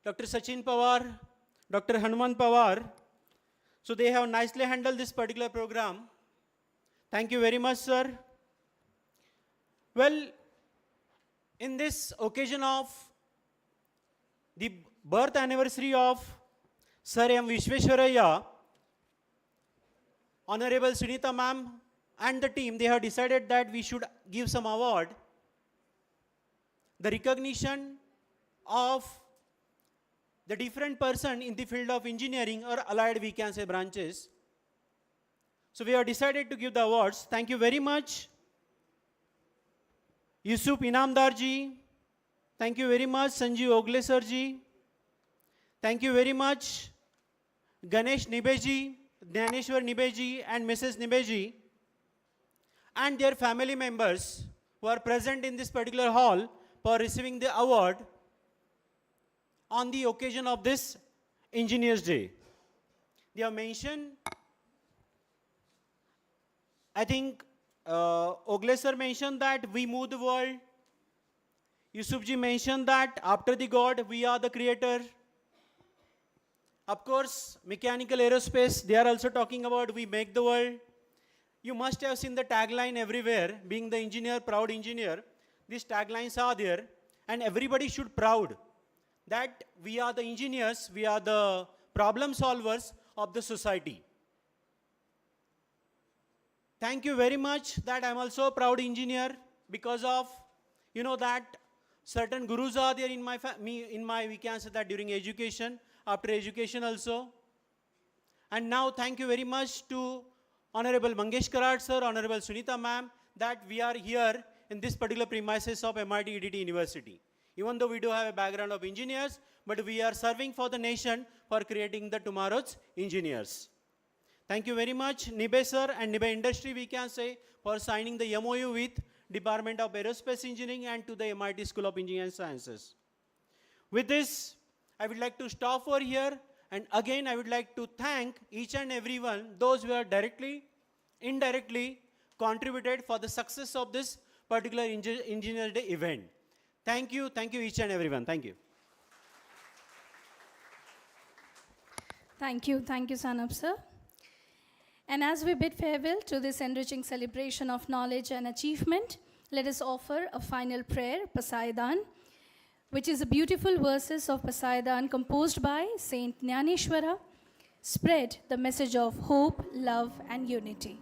Dr. Sachin Pawar, Dr. Hanuman Pawar, so they have nicely handled this particular program. Thank you very much, sir. Well, in this occasion of the birth anniversary of Sir M. Vishweswaraya, Honorable Sunita ma'am and the team, they have decided that we should give some award, the recognition of the different person in the field of engineering or allied, we can say, branches. So we have decided to give the awards. Thank you very much. Yusuf Inamdar ji, thank you very much. Sanjeev Ogle sir ji, thank you very much. Ganesh Nibe ji, Dnyaneshwar Nibe ji and Mrs. Nibe ji, and their family members who are present in this particular hall for receiving the award on the occasion of this Engineers Day. They have mentioned, I think Ogle sir mentioned that we move the world. Yusuf ji mentioned that after the God, we are the creator. Of course, mechanical aerospace, they are also talking about we make the world. You must have seen the tagline everywhere, being the engineer, proud engineer. These taglines are there, and everybody should proud that we are the engineers, we are the problem solvers of the society. Thank you very much that I'm also a proud engineer because of, that certain gurus are there in my, we can say that during education, after education also. And now thank you very much to Honorable Mangesh Karat sir, Honorable Sunita ma'am, that we are here in this particular premises of MIT-ADT University. Even though we do have a background of engineers, but we are serving for the nation for creating the tomorrow's engineers. Thank you very much, Nibe sir and Nibe Industry, we can say, for signing the MOU with Department of Aerospace Engineering and to the MIT School of Engineering Sciences. With this, I would like to stop over here, and again I would like to thank each and everyone, those who are directly, indirectly contributed for the success of this particular Engineer Day event. Thank you each and everyone, thank you. Thank you, Sanab sir. And as we bid farewell to this enriching celebration of knowledge and achievement, let us offer a final prayer, Pasaidan, which is the beautiful verses of Pasaidan composed by Saint Jnaneshwara, spread the message of hope, love, and unity.